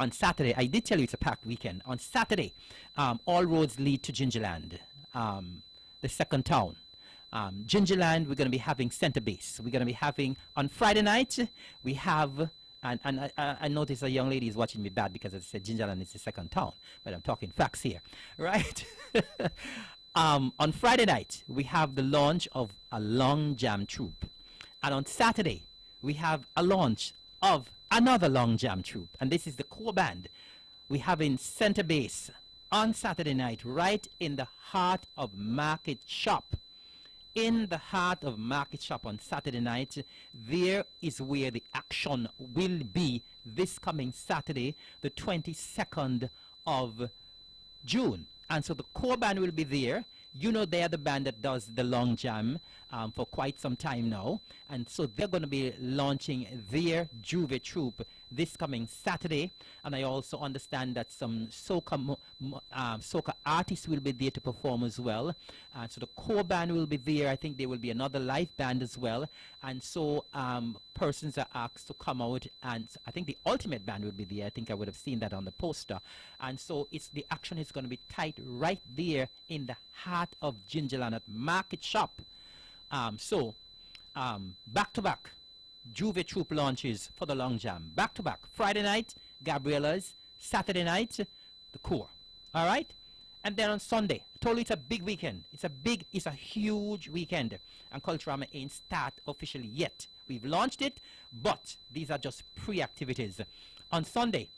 On Saturday, I did tell you it's a packed weekend. On Saturday, all roads lead to Gingerland, the second town. Gingerland, we're going to be having Center Base. We're going to be having, on Friday night, we have, and I noticed a young lady is watching me bad because I said Gingerland is the second town, but I'm talking facts here, right? On Friday night, we have the launch of a Long Jam troupe. And on Saturday, we have a launch of another Long Jam troupe, and this is the core band. We have in Center Base on Saturday night, right in the heart of Market Shop. In the heart of Market Shop on Saturday night, there is where the action will be this coming Saturday, the 22nd of June. And so the core band will be there. You know, they're the band that does the Long Jam for quite some time now. And so they're going to be launching their Juve troupe this coming Saturday. And I also understand that some soca artists will be there to perform as well. So the core band will be there. I think there will be another live band as well. And so persons are asked to come out, and I think the Ultimate Band will be there. I think I would have seen that on the poster. And so the action is going to be tight right there in the heart of Gingerland at Market Shop. Back to back, Juve Troupe launches for the Long Jam. Back to back. Friday night, Gabriella's. Saturday night, the core. All right? And then on Sunday, I told you it's a big weekend. It's a huge weekend. And Culturama ain't start officially yet. We've launched it, but these are just pre-activities. On Sunday,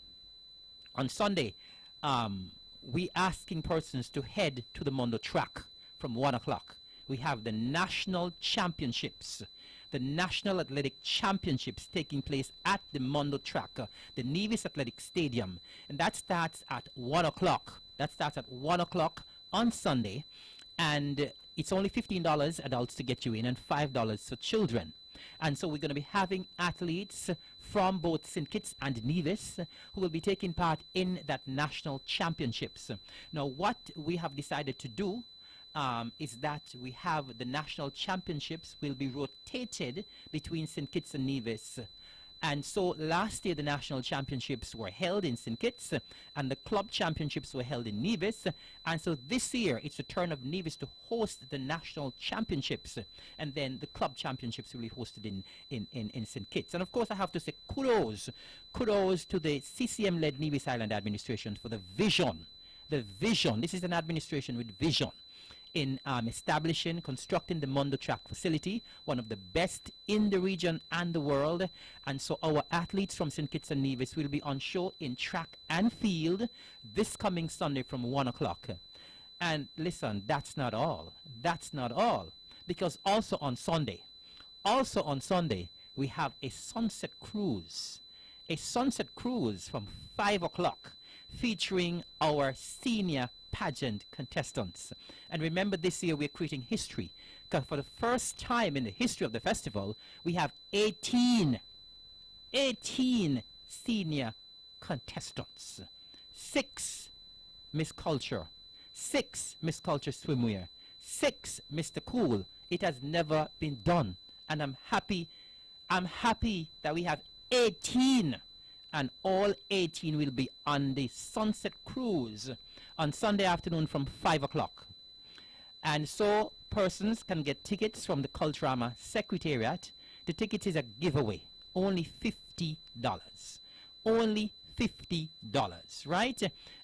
we asking persons to head to the Mondo track from 1 o'clock. We have the National Championships, the National Athletic Championships taking place at the Mondo track, the Nevis Athletic Stadium. And that starts at 1 o'clock. That starts at 1 o'clock on Sunday. And it's only $15 adults to get you in and $5 for children. And so we're going to be having athletes from both St. Kitts and Nevis who will be taking part in that national championships. Now, what we have decided to do is that we have the national championships will be rotated between St. Kitts and Nevis. And so last year the national championships were held in St. Kitts and the club championships were held in Nevis. And so this year it's the turn of Nevis to host the national championships, and then the club championships will be hosted in St. Kitts. And of course I have to say kudos to the CCM-led Nevis Island administration for the vision. The vision. This is an administration with vision in constructing the Mondo Track facility, one of the best in the region and the world. And so our athletes from St. Kitts and Nevis will be on show in track and field this coming Sunday from 1 o'clock. And listen, that's not all. That's not all. Because also on Sunday, we have a sunset cruise. A sunset cruise from 5 o'clock featuring our senior pageant contestants. And remember, this year we're creating history, because for the first time in the history of the festival we have 18 senior contestants, 6 Miss Culture, 6 Miss Culture swimwear, 6 Mr. Cool. It has never been done, and I'm happy that we have 18, and all 18 will be on the sunset cruise on Sunday afternoon from 5 o'clock. And so persons can get tickets from the Culturama Secretariat. The ticket is a giveaway, only $50. Only $50, right?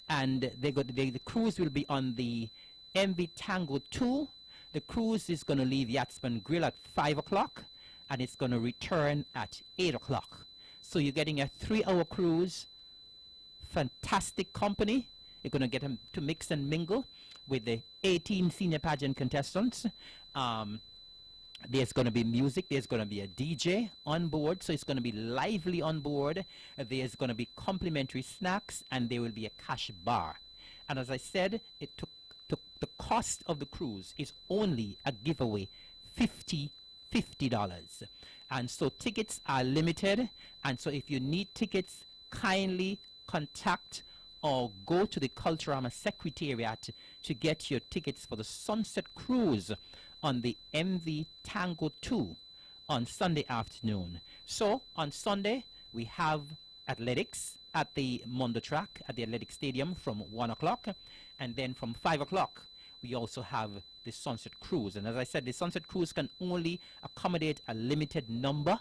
And the cruise will be on the MV Tango 2. The cruise is going to leave Yatsman Grill at 5 o'clock, and it's going to return at 8 o'clock. So you're getting a 3-hour cruise, fantastic company. You're going to get them to mix and mingle with the 18 senior pageant contestants. There's going to be music. There's going to be a DJ on board, so it's going to be lively on board. There's going to be complimentary snacks, and there will be a cash bar. And as I said, the cost of the cruise is only a giveaway, $50. And so tickets are limited, and so if you need tickets, kindly contact or go to the Culturama Secretariat to get your tickets for the Sunset Cruise on the MV Tango 2 on Sunday afternoon. So on Sunday we have athletics at the Mondo Track at the Athletic Stadium from 1 o'clock, and then from 5 o'clock we also have the Sunset Cruise. And as I said, the Sunset Cruise can only accommodate a limited number,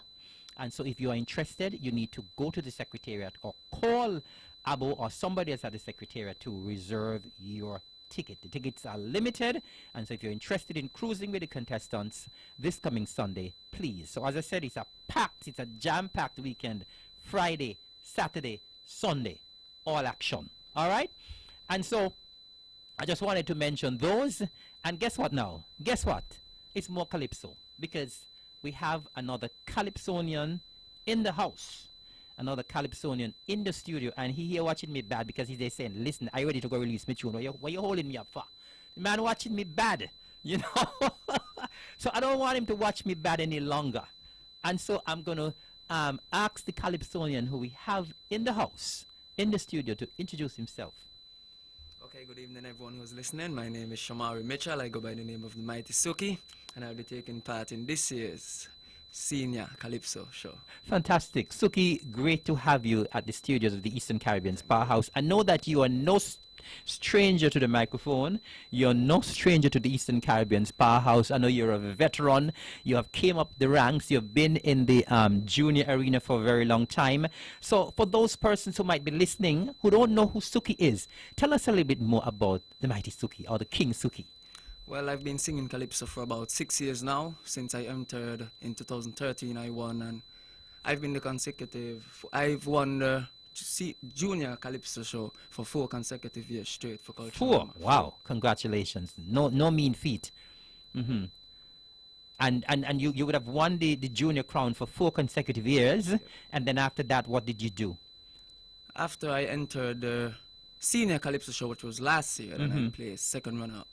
and so if you are interested, you need to go to the Secretariat or call Abo or somebody else at the Secretariat to reserve your ticket. The tickets are limited, and so if you're interested in cruising with the contestants this coming Sunday, please. So as I said, it's a jam-packed weekend. Friday, Saturday, Sunday, all action. All right? And so I just wanted to mention those. And guess what now? Guess what? It's more Calypso, because we have another Calypsonian in the house. Another Calypsonian in the studio, and he here watching me bad because he's there saying, listen, are you ready to go release my tune? What you holding me up for? The man watching me bad, you know. So I don't want him to watch me bad any longer. And so I'm going to ask the Calypsonian who we have in the house, in the studio, to introduce himself. Okay, good evening everyone who's listening. My name is Shamari Mitchell. I go by the name of the Mighty Suki, and I'll be taking part in this year's Senior Calypso show. Fantastic. Suki, great to have you at the studios of the Eastern Caribbean's Powerhouse. I know that you are no stranger to the microphone. You're no stranger to the Eastern Caribbean's Powerhouse. I know you're a veteran. You have came up the ranks. You've been in the junior arena for a very long time. So for those persons who might be listening who don't know who Suki is, tell us a little bit more about the Mighty Suki, or the King Suki. Well, I've been singing Calypso for about 6 years now. Since I entered in 2013, I won, and I've been I've won the Junior Calypso show for 4 consecutive years straight for Culture. 4? Wow, congratulations. No mean feat. Mm-hmm. And you would have won the junior crown for 4 consecutive years, and then after that, what did you do? After I entered the Senior Calypso show, which was last year, and I placed second runner-up.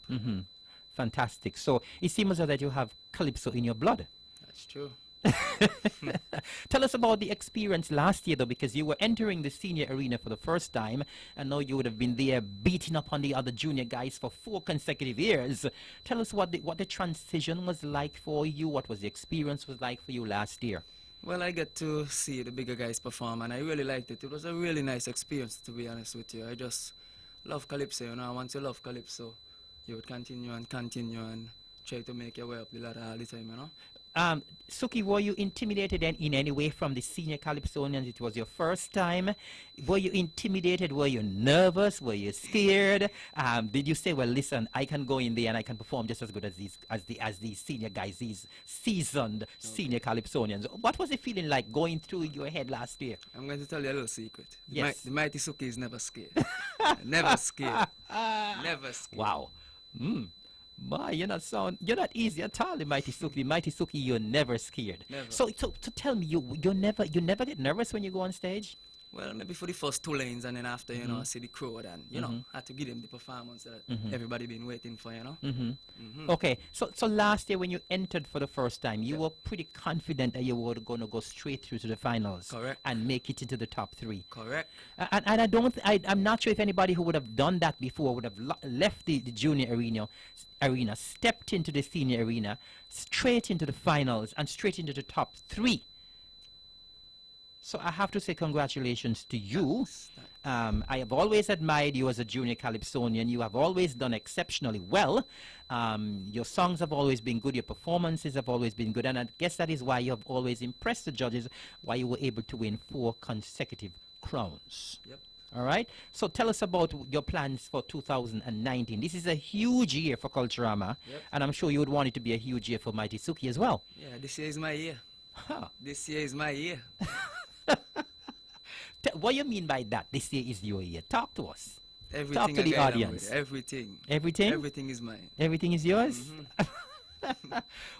Fantastic. So it seems as though that you have calypso in your blood. That's true. Tell us about the experience last year, though, because you were entering the senior arena for the first time, and now you would have been there beating up on the other junior guys for 4 consecutive years. Tell us what the transition was like for you, what was the experience was like for you last year. Well, I get to see the bigger guys perform, and I really liked it. It was a really nice experience, to be honest with you. I just love calypso, you know. Once you love calypso, you would continue and try to make your way up the ladder all the time, you know. Suki, were you intimidated in any way from the senior Calypsonians? It was your first time. Were you intimidated? Were you nervous? Were you scared? Did you say, well, listen, I can go in there and I can perform just as good as these senior guys, these seasoned senior Calypsonians? What was it feeling like going through your head last year? I'm going to tell you a little secret. Yes. The mighty Suki is never scared. Never scared. Never scared. Wow. My, you're not easy at all, the Mighty Suki. The Mighty Suki, you're never scared. Never. So tell me, you never get nervous when you go on stage? Well, maybe for the first 2 lanes, and then after, you know, I see the crowd, and, you know, I had to give them the performance that everybody been waiting for, you know. Okay, so last year when you entered for the first time, you were pretty confident that you were going to go straight through to the finals. Correct. And make it into the top 3. Correct. And I'm not sure if anybody who would have done that before would have left the junior arena, stepped into the senior arena, straight into the finals, and straight into the top 3. So I have to say congratulations to you. I have always admired you as a junior Calypsonian. You have always done exceptionally well. Your songs have always been good. Your performances have always been good. And I guess that is why you have always impressed the judges, why you were able to win 4 consecutive crowns. Yep. All right. So tell us about your plans for 2019. This is a huge year for Culturama. Yep. And I'm sure you would want it to be a huge year for Mighty Suki as well. Yeah, this year is my year. Huh. This year is my year. What do you mean by that? This year is your year. Talk to us. Everything Talk to I the got on audience. with, everything. Everything? Everything is mine. Everything is yours?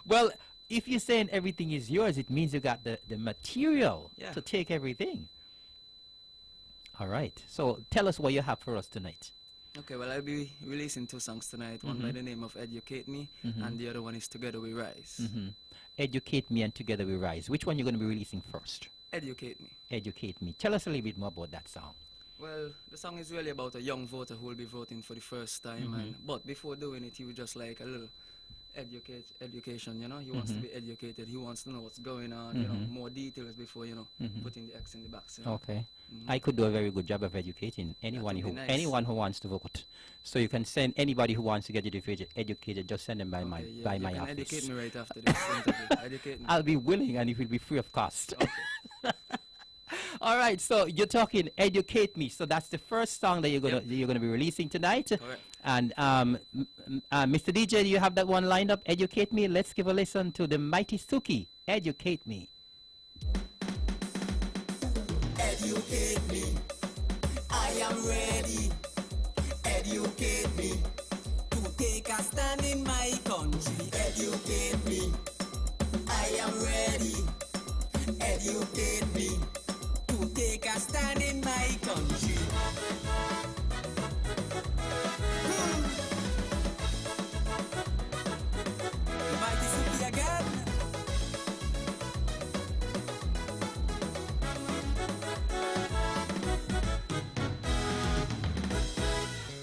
Well, if you're saying everything is yours, it means you got the material to take everything. All right. So tell us what you have for us tonight. Okay, well, I'll be releasing 2 songs tonight. One by the name of Educate Me, and the other one is Together We Rise. Educate Me and Together We Rise. Which one you're going to be releasing first? Educate Me. Educate Me. Tell us a little bit more about that song. Well, the song is really about a young voter who will be voting for the first time. But before doing it, he would just like a little education, you know. He wants to be educated. He wants to know what's going on, you know, more details before, you know, putting the X in the box. You know? Okay. I could do a very good job of educating anyone who wants to vote. So you can send anybody who wants to get educated, just send them by my office. Educate me right after this interview. Educate me. I'll be willing, and it will be free of cost. Okay. All right, so you're talking Educate Me. So that's the first song that you're gonna be releasing tonight. Correct. And Mr. DJ, do you have that one lined up? Educate Me. Let's give a listen to the Mighty Suki. Educate Me. Educate me, I am ready. Educate me to take a stand in my country. Educate me, I am ready. Educate me to take a stand in my country. Mighty Suki again.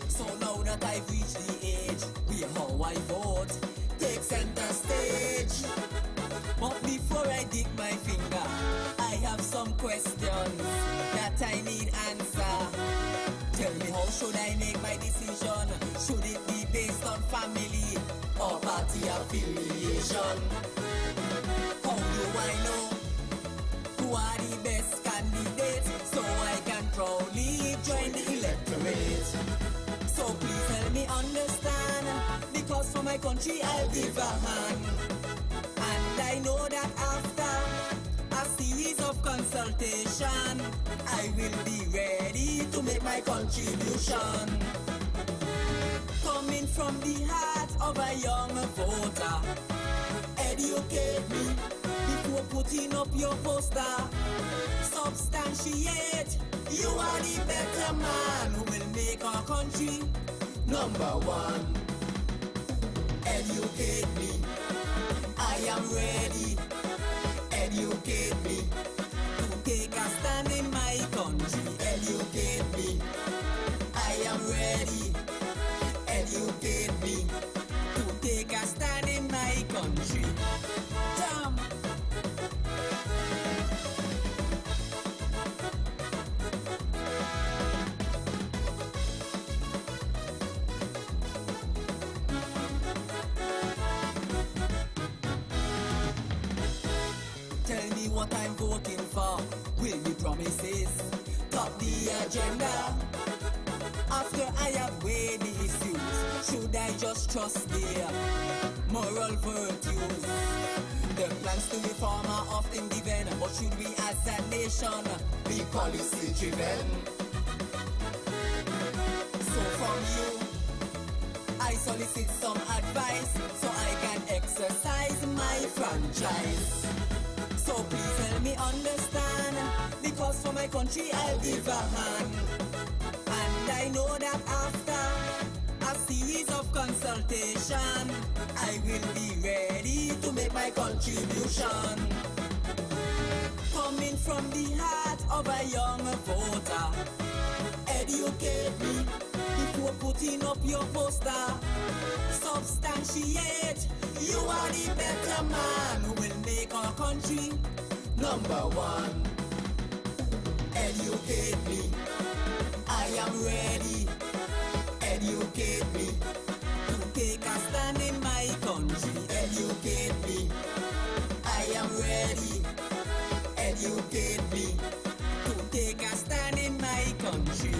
So now that I've reached the age where how I vote take center stage. But before I dig my finger, I have some questions that I need answer. Tell me, how should I make my decision? Should it be based on family or party affiliation? How do I know who are the best candidates so I can proudly join the electorate? So please help me understand, because for my country I'll give a hand. And I know that after a series of consultation, I will be ready to make my contribution. Coming from the heart of a young voter, educate me before putting up your poster. Substantiate, you are the better man who will make our country number 1. educate me. I am ready, educate me. To take a stand in my country, educate me. I am ready, educate me. To take a stand in my country. Jam. Tell me what I'm voting for. Will the promises top the agenda? After I have weighed the issues, should I just trust their moral virtues? The plans to reform are often given, but should we as a nation be policy driven? So from you, I solicit some advice so I can exercise my franchise. So please help me understand, because for my country I'll give a hand. And I know that after a series of consultation, I will be ready to make my contribution. Coming from the heart of a young voter, educate me before putting up your poster. Substantiate, you are the better man who will make our country number one. Educate me, I am ready. Educate me to take a stand in my country. Educate me, I am ready. Educate me to take a stand in my country.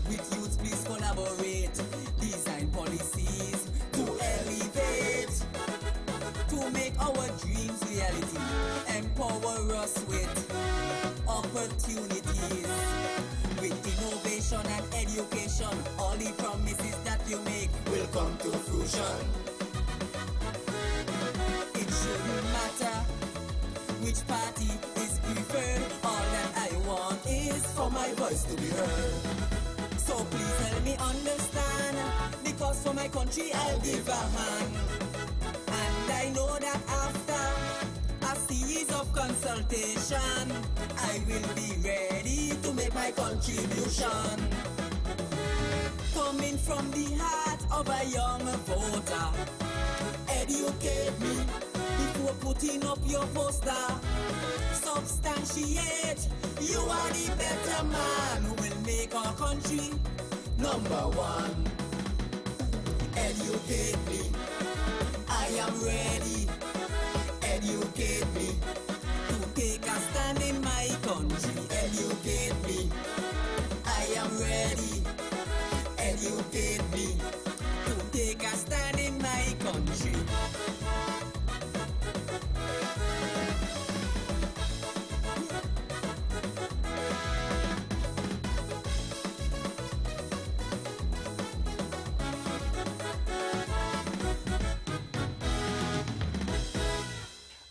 With youth, please collaborate. Design policies to elevate, to make our dreams reality. Empower us with opportunities. With innovation and education, all the promises that you make will come to fruition. It shouldn't matter which party is preferred. All that I want is for my voice to be heard. So please help me understand, because for my country I'll give a hand. And I know that after a series of consultation, I will be ready to make my contribution. Coming from the heart of a young voter, educate me before putting up your poster. Substantiate, you are the better man who will make our country number one. Educate me, I am ready. Educate me to take a stand in my country. Educate me, I am ready. Educate me to take a stand in my country.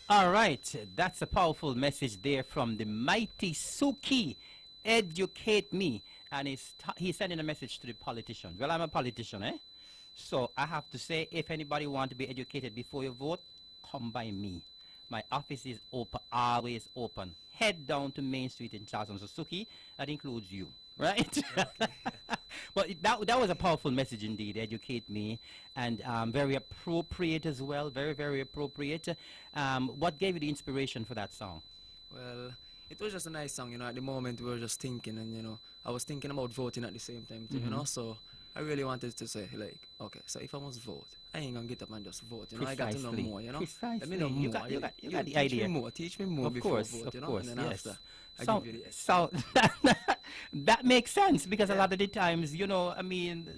All right, that's a powerful message there from the mighty Suki. Educate me. And he's sending a message to the politician. Well, I'm a politician, eh? So I have to say, if anybody want to be educated before you vote, come by me. My office is open, always open. Head down to Main Street in Charleston. So Suki, that includes you, right? But that was a powerful message indeed. Educate me, and very appropriate as well. Very, very appropriate. What gave you the inspiration for that song? Well, it was just a nice song, you know. At the moment, we were just thinking, and you know, I was thinking about voting at the same time, too, you know. So I really wanted to say, like, okay, so if I must vote, I ain't gonna get up and just vote. You know, I got to know more. You know, let me know more. You got the teach idea. Teach me more Of before course, vote. of You know, course, and then yes. after, I So, give you the so that makes sense, because a lot of the times, you know, I mean,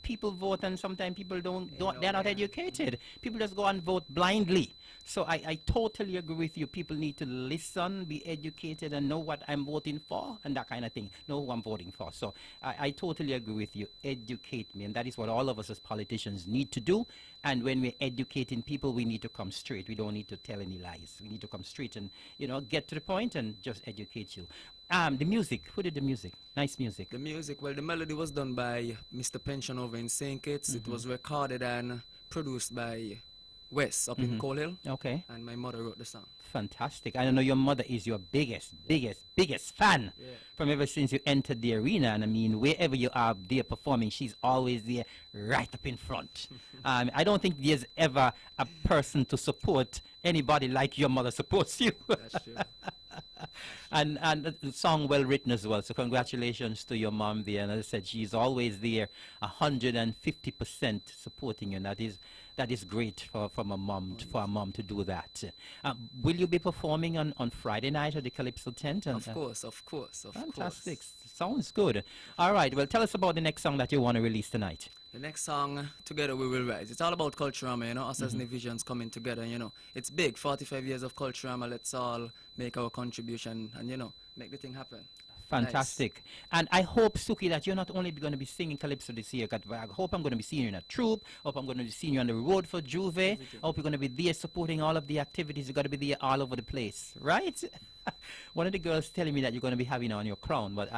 people vote, and sometimes people they're not educated. People just go and vote blindly. So I totally agree with you. People need to listen, be educated, and know what I'm voting for, and that kind of thing. Know who I'm voting for. So I totally agree with you. Educate me, and that is what all of us as politicians need to do. And when we're educating people, we need to come straight. We don't need to tell any lies. We need to come straight and, get to the point and just educate you. The music. Who did the music? Nice music. The music, well, the melody was done by Mr. Pension over in St. Kitts. It was recorded and produced by Wes up in Coal Hill. Okay. And my mother wrote the song. Fantastic. I know your mother is your biggest fan from ever since you entered the arena. And I mean, wherever you are there performing, she's always there right up in front. I don't think there's ever a person to support anybody like your mother supports you. That's true. And the song well written as well. So congratulations to your mom there. And as I said, she's always there, 150% supporting you. And that is great for a mom to do that. Will you be performing on Friday night at the Calypso tent? Of course. Fantastic. Sounds good. All right. Well, tell us about the next song that you want to release tonight. The next song, Together We Will Rise. It's all about Culturama, us as Nivisions coming together, It's big, 45 years of Culturama. Let's all make our contribution and, make the thing happen. Fantastic. Nice. And I hope, Suki, that you're not only going to be singing Calypso this year, but I hope I'm going to be seeing you in a troupe. I hope I'm going to be seeing you on the road for Juve. I hope you're going to be there supporting all of the activities. You're going to be there all over the place, right? One of the girls telling me that you're going to be having on your crown, but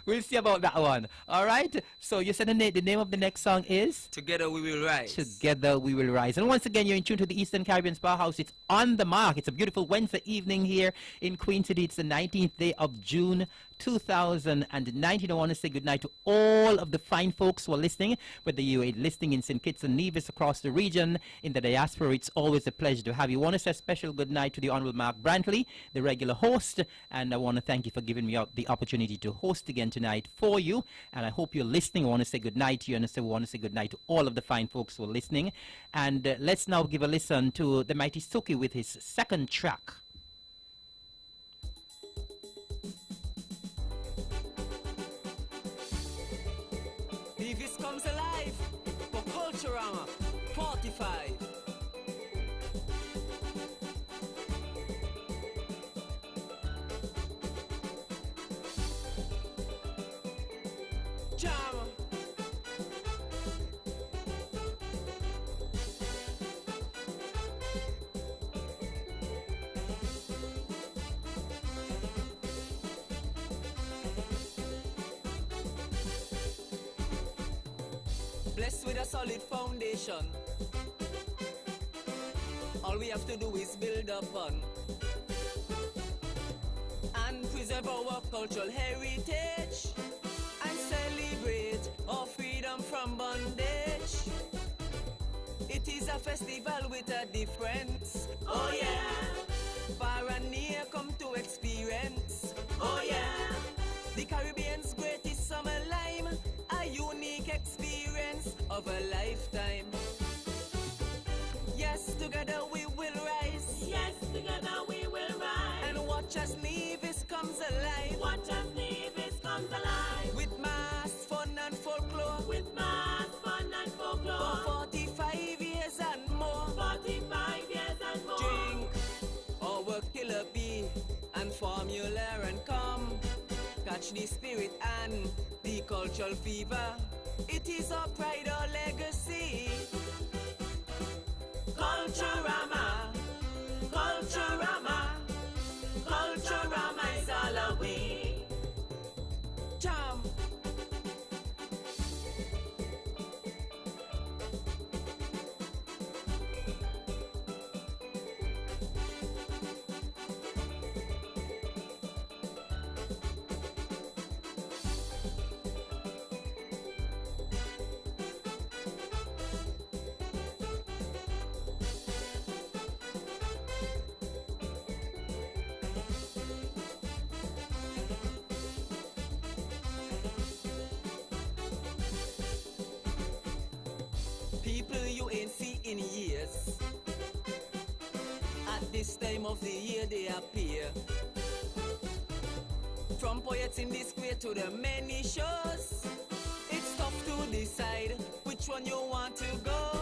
we'll see about that one. All right? So you said the name of the next song is? Together We Will Rise. Together We Will Rise. And once again, you're in tune to the Eastern Caribbean Spa House. It's on the mark. It's a beautiful Wednesday evening here in Queen City. It's the 19th day of June, 2019. I want to say goodnight to all of the fine folks who are listening, whether you are listening in St. Kitts and Nevis, across the region, in the diaspora. It's always a pleasure to have you. I want to say a special goodnight to the Honorable Mark Brantley, the regular host, and I want to thank you for giving me the opportunity to host again tonight for you, and I hope you're listening. I want to say goodnight to you, and we want to say goodnight to all of the fine folks who are listening. And let's now give a listen to the mighty Suki with his second track. Nevis comes alive for Culturama 45. Jam. Blessed with a solid foundation. All we have to do is build upon and preserve our cultural heritage and celebrate our freedom from bondage. It is a festival with a difference. Oh yeah, far and near come to experience. Oh yeah, the Caribbean's greatest summer lime, a unique experience of a lifetime. Yes, together we will rise. Yes, together we will rise. And watch as Nevis comes alive. Watch as Nevis comes alive. With mass fun and folklore. With mass fun and folklore. For 45 years and more. 45 years and more. Drink our killer bee and formula and come. Catch the spirit and the cultural fever. It is our pride, our legacy. Culturama, Culturama, Culturama is all away. Jam. People you ain't seen in years. At this time of the year they appear. From poets in the square to the many shows. decide which one you want to go.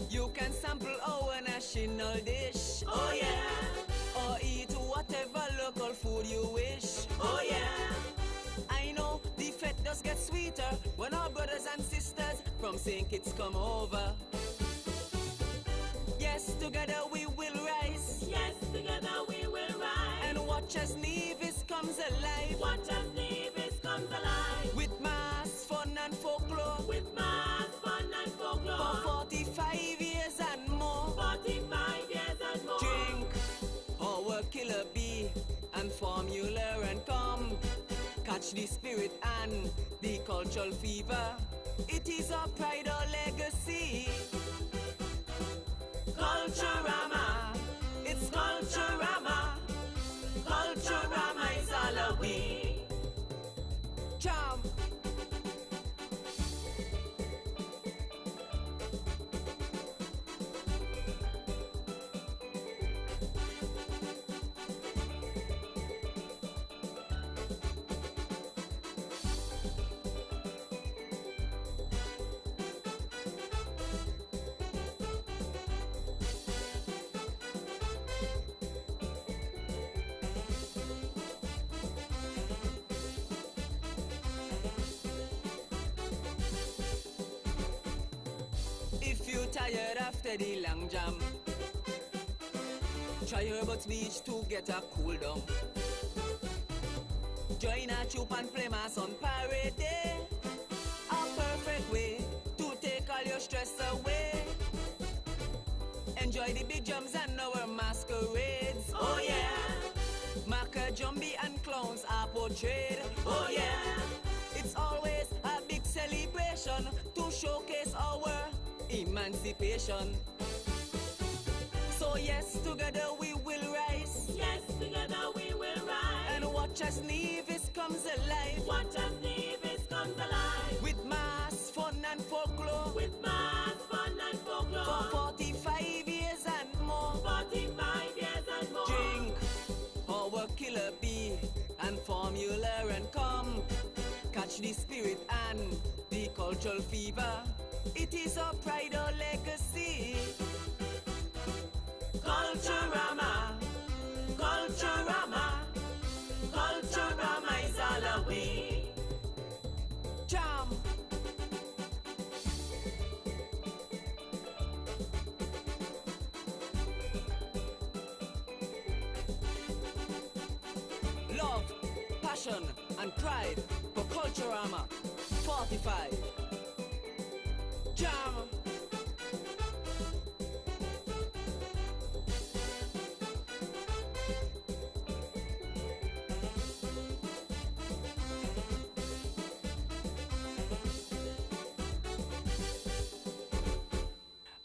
You can sample our national dish. Oh yeah, Or eat whatever local food you wish. oh yeah. I know the fete does get sweeter when our brothers and sisters from St. Kitts come over. Yes, together we will rise Yes, together we will rise. and watch as Nevis comes alive Watch as Nevis comes alive. with mass fun and folklore With mass fun and for folklore. 45 years and more. 45 years and more. Drink our killer bee and formula and come catch the spirit and the cultural fever. It is our pride, our legacy. Culturama, It's Culturama. Culturama is all we. charm. If you tired after the long jam, try Herbert's Beach to get a cool down. Join a troop and play mass on Parade Day. A perfect way to take all your stress away. Enjoy the big drums and our masquerades. Oh yeah, Maka, Jumbie and clowns are portrayed. oh yeah. It's always a big celebration to showcase our emancipation. So yes, together we will rise Yes, together we will rise. and watch as Nevis comes alive Watch as Nevis comes alive. with mass fun and folklore With mass fun and for folklore. 45 years and more. 45 years and more. Drink our killer bee and formula and come catch the spirit and the cultural fever. It is our pride, our legacy. Culturama, Culturama. Culturama is all we. Charm. Love, passion, and pride for Culturama 45. Jam.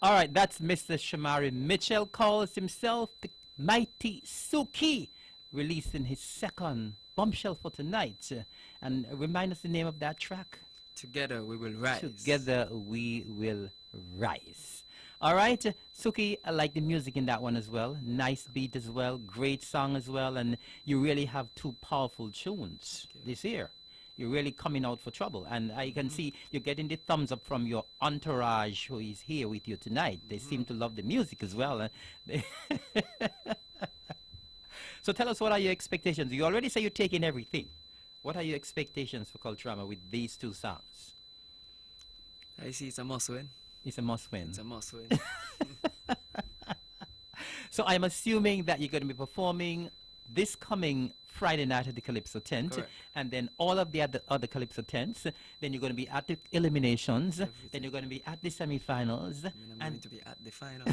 All right, that's Mr. Shamari Mitchell, calls himself the Mighty Suki, releasing his second bombshell for tonight. And remind us the name of that track. Together we will rise. Together we will rise. All right, Suki, I like the music in that one as well. Nice beat as well, great song as well, and you really have two powerful tunes this year. You're really coming out for trouble, and I can see you're getting the thumbs up from your entourage who is here with you tonight. They seem to love the music as well. So tell us, what are your expectations? You already say you're taking everything. What are your expectations for Culturama with these two songs? I see it's a must win. It's a must win. It's a must win. So I'm assuming that you're going to be performing this coming Friday night at the Calypso tent, Correct. and then all of the other Calypso tents. Then you're going to be at the eliminations. Then Everything. you're going to be at the semi-finals, I mean, I'm and going to be at the final.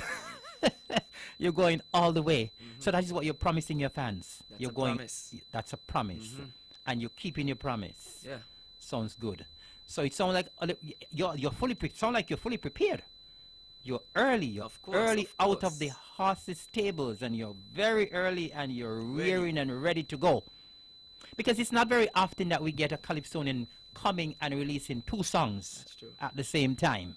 you're going all the way. So that is what you're promising your fans. That's you're a going. promise. That's a promise, and you're keeping your promise. Yeah. Sounds good. So it sounds like you're fully sound like you're fully prepared. You're early. You're Of course, early of out course. of the horse's stables, and you're very early, and you're rearing and ready to go. Because it's not very often that we get a Calypsonian coming and releasing two songs That's true. at the same time,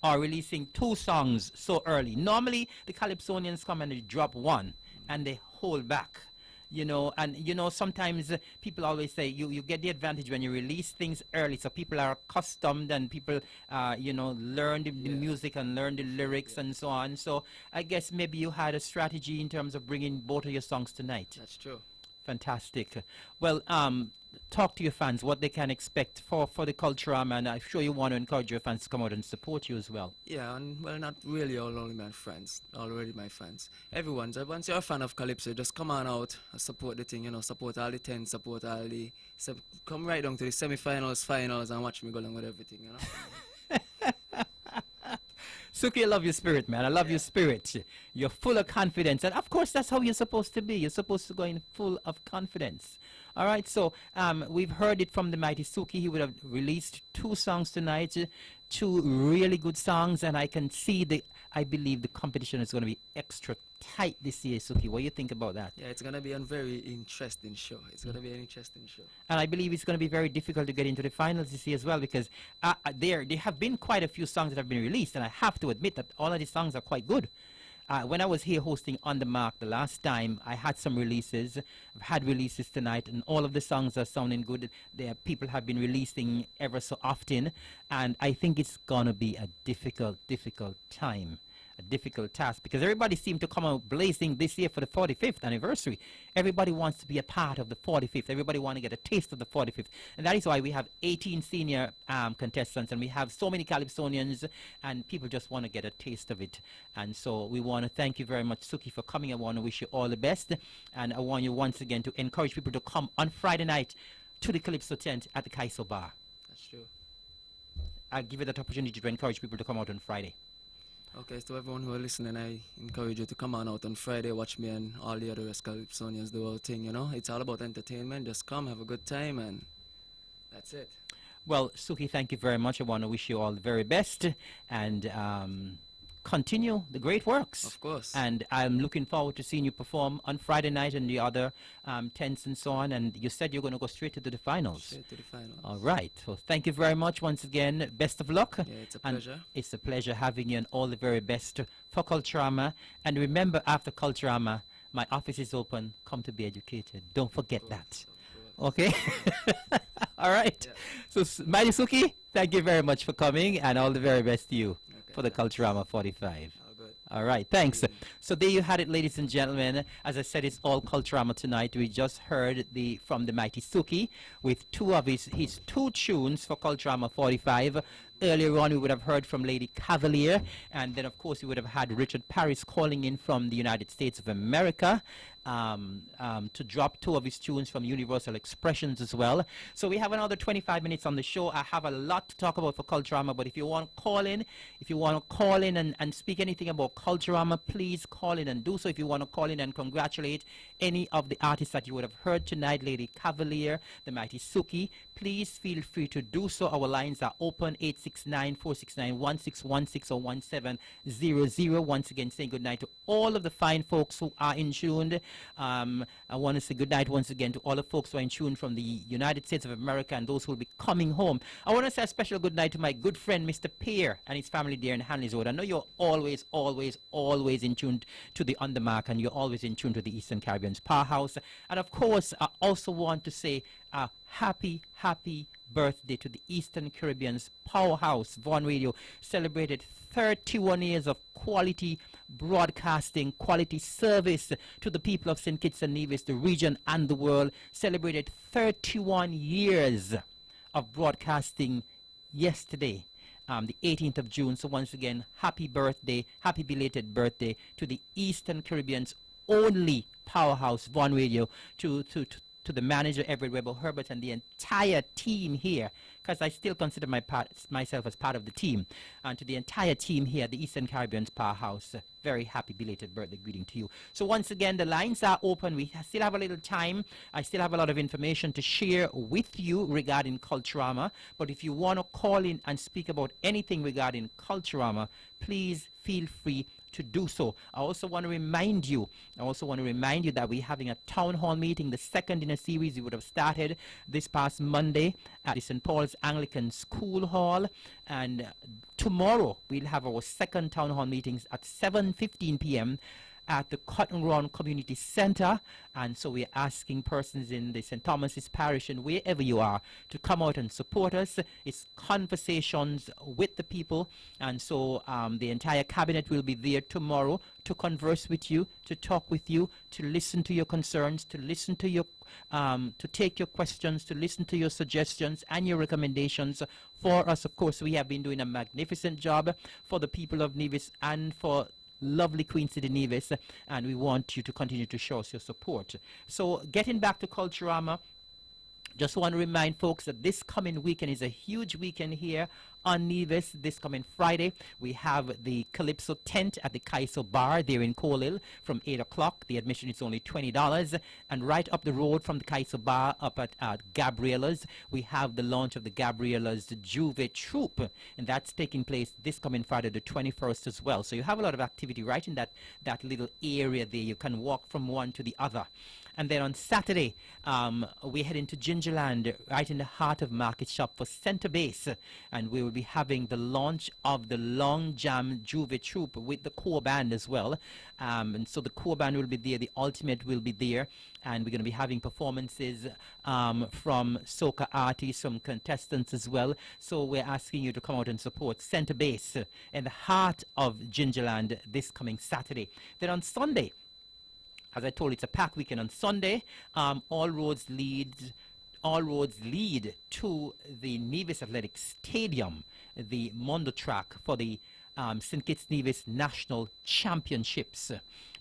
or releasing two songs so early. Normally, the Calypsonians come and they drop one, and they hold back. you know, and you know, sometimes people always say you get the advantage when you release things early, so people are accustomed and people, you know, learn the music and learn the lyrics and so on. So I guess maybe you had a strategy in terms of bringing both of your songs tonight. That's true. Fantastic. Well, talk to your fans what they can expect for the Culturama, and I'm sure you want to encourage your fans to come out and support you as well. Yeah, and well, not really only my friends, already my fans. Everyone, so once you're a fan of Calypso, just come on out, support the thing, you know, support all the 10, support all the, come right down to the semi-finals, finals, and watch me go along with everything, you know. Suki, I love your spirit, man. I love your spirit. You're full of confidence. And of course, that's how you're supposed to be. You're supposed to go in full of confidence. All right, so we've heard it from the mighty Suki. He would have released 2 songs tonight, 2 really good songs. And I can see I believe the competition is going to be extra tight this year, Suki. What do you think about that? Yeah, it's going to be a very interesting show. It's going to be an interesting show. And I believe it's going to be very difficult to get into the finals this year as well, because there have been quite a few songs that have been released, and I have to admit that all of these songs are quite good. When I was here hosting On The Mark the last time, I had some releases. I've had releases tonight, and all of the songs are sounding good. People have been releasing ever so often, and I think it's going to be a difficult time. A difficult task, because everybody seemed to come out blazing this year for the 45th anniversary. Everybody wants to be a part of the 45th. Everybody wants to get a taste of the 45th. And that is why we have 18 senior contestants, and we have so many Calypsonians, and people just want to get a taste of it. And so we want to thank you very much, Suki, for coming. I want to wish you all the best. And I want you once again to encourage people to come on Friday night to the Calypso tent at the Kaiso Bar. That's true. I'll give you that opportunity to encourage people to come out on Friday. Okay, so everyone who are listening, I encourage you to come on out on Friday, watch me and all the other rest Calypsonians do our thing, you know. It's all about entertainment. Just come, have a good time, and that's it. Well, Suki, thank you very much. I want to wish you all the very best, and continue the great works. Of course. And I'm looking forward to seeing you perform on Friday night and the other tents and so on. And you said you're going to go straight to the finals. Straight to the finals. All right. Well, thank you very much once again. Best of luck. Yeah, it's a pleasure. And it's a pleasure having you, and all the very best for Culturama. And remember, after Culturama, my office is open. Come to be educated. Don't forget that. Okay? All right. Yeah. So, Mighty Suki, thank you very much for coming, and all the very best to you for the Culturama 45. All right, thanks. So there you had it, ladies and gentlemen. As I said, it's all Culturama tonight. We just heard from the mighty Suki with 2 of his 2 tunes for Culturama 45. Earlier on, we would have heard from Lady Cavalier, and then, of course, we would have had Richard Paris calling in from the United States of America to drop 2 of his tunes from Universal Expressions as well. So we have another 25 minutes on the show. I have a lot to talk about for Culturama, but if you want to call in, and speak anything about Culturama, please call in and do so. If you want to call in and congratulate any of the artists that you would have heard tonight, Lady Cavalier, the mighty Suki, please feel free to do so. Our lines are open, 869-469-1616 or 1700. Once again, saying good night to all of the fine folks who are in tuned. I want to say good night once again to all the folks who are in tune from the United States of America and those who will be coming home. I want to say a special good night to my good friend, Mr. Pear, and his family there in Hanley's Road. I know you're always in tune to the On The Mark, and you're always in tune to the Eastern Caribbean's Powerhouse. And of course, I also want to say happy birthday to the Eastern Caribbean's Powerhouse. Vaughan Radio celebrated 31 years of quality broadcasting, quality service to the people of St. Kitts and Nevis, the region and the world. Celebrated 31 years of broadcasting yesterday, the 18th of June. So once again, happy birthday, happy belated birthday to the Eastern Caribbean's only powerhouse, Vaughan Radio, to the manager, Everett Weber Herbert, and the entire team here, because I still consider myself as part of the team, and to the entire team here, the Eastern Caribbean's Powerhouse, very happy belated birthday greeting to you. So once again, the lines are open. We still have a little time. I still have a lot of information to share with you regarding Culturama, but if you want to call in and speak about anything regarding Culturama, please feel free to do so. I also want to remind you that we're having a town hall meeting, the second in a series. We would have started this past Monday at the St. Paul's Anglican School Hall, and tomorrow we'll have our second town hall meetings at 7:15 p.m. at the Cotton Ground Community Center. And so we're asking persons in the St. Thomas's Parish and wherever you are to come out and support us. It's conversations with the people. And so the entire cabinet will be there tomorrow to converse with you, to talk with you, to listen to your concerns, to listen to your to take your questions, to listen to your suggestions and your recommendations for us. Of course, we have been doing a magnificent job for the people of Nevis and for lovely Queen City Nevis, and we want you to continue to show us your support. So getting back to Culturama, just want to remind folks that this coming weekend is a huge weekend here on Nevis. This coming Friday, we have the Calypso tent at the Kaiso Bar there in Colhill from 8 o'clock. The admission is only $20. And right up the road from the Kaiso Bar, up at Gabriella's, we have the launch of the Gabriella's Juve Troupe. And that's taking place this coming Friday, the 21st as well. So you have a lot of activity right in that little area there. You can walk from one to the other. And then on Saturday, we head into Gingerland, right in the heart of Market Shop for Center Base. And we will be having the launch of the Long Jam Juve Troupe with the core band as well. And so the core band will be there, the Ultimate will be there. And we're going to be having performances from soca artists, from contestants as well. So we're asking you to come out and support Center Base in the heart of Gingerland this coming Saturday. Then on Sunday, as I told you, it's a packed weekend. On Sunday, all roads lead to the Nevis Athletic Stadium, the Mondo track for the St. Kitts Nevis National Championships.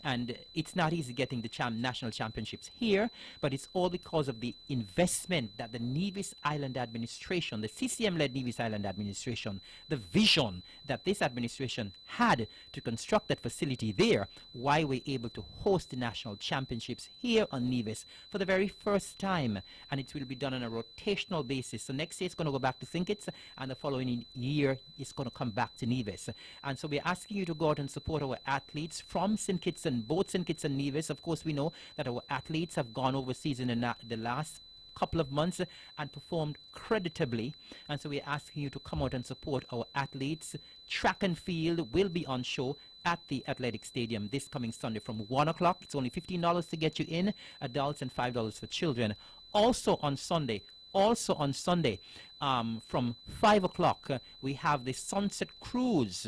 And it's not easy getting the national championships here, but it's all because of the investment that the Nevis Island Administration, the CCM-led Nevis Island Administration, the vision that this administration had to construct that facility there, why we're able to host the national championships here on Nevis for the very first time. And it will be done on a rotational basis. So next year it's going to go back to St. Kitts, and the following year it's going to come back to Nevis. And so we're asking you to go out and support our athletes from St. Kitts and both St. Kitts and Nevis. Of course, we know that our athletes have gone overseas in the last couple of months and performed creditably. And so we're asking you to come out and support our athletes. Track and field will be on show at the Athletic Stadium this coming Sunday from 1 o'clock. It's only $15 to get you in, adults, and $5 for children. Also on Sunday, from 5 o'clock, we have the Sunset Cruise,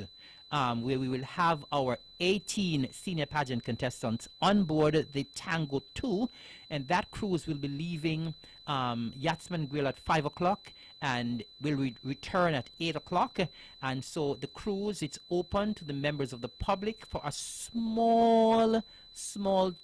where we will have our 18 senior pageant contestants on board the Tango 2, and that cruise will be leaving Yachtsman Grill at 5 o'clock and will return at 8 o'clock. And so the cruise, it's open to the members of the public for a small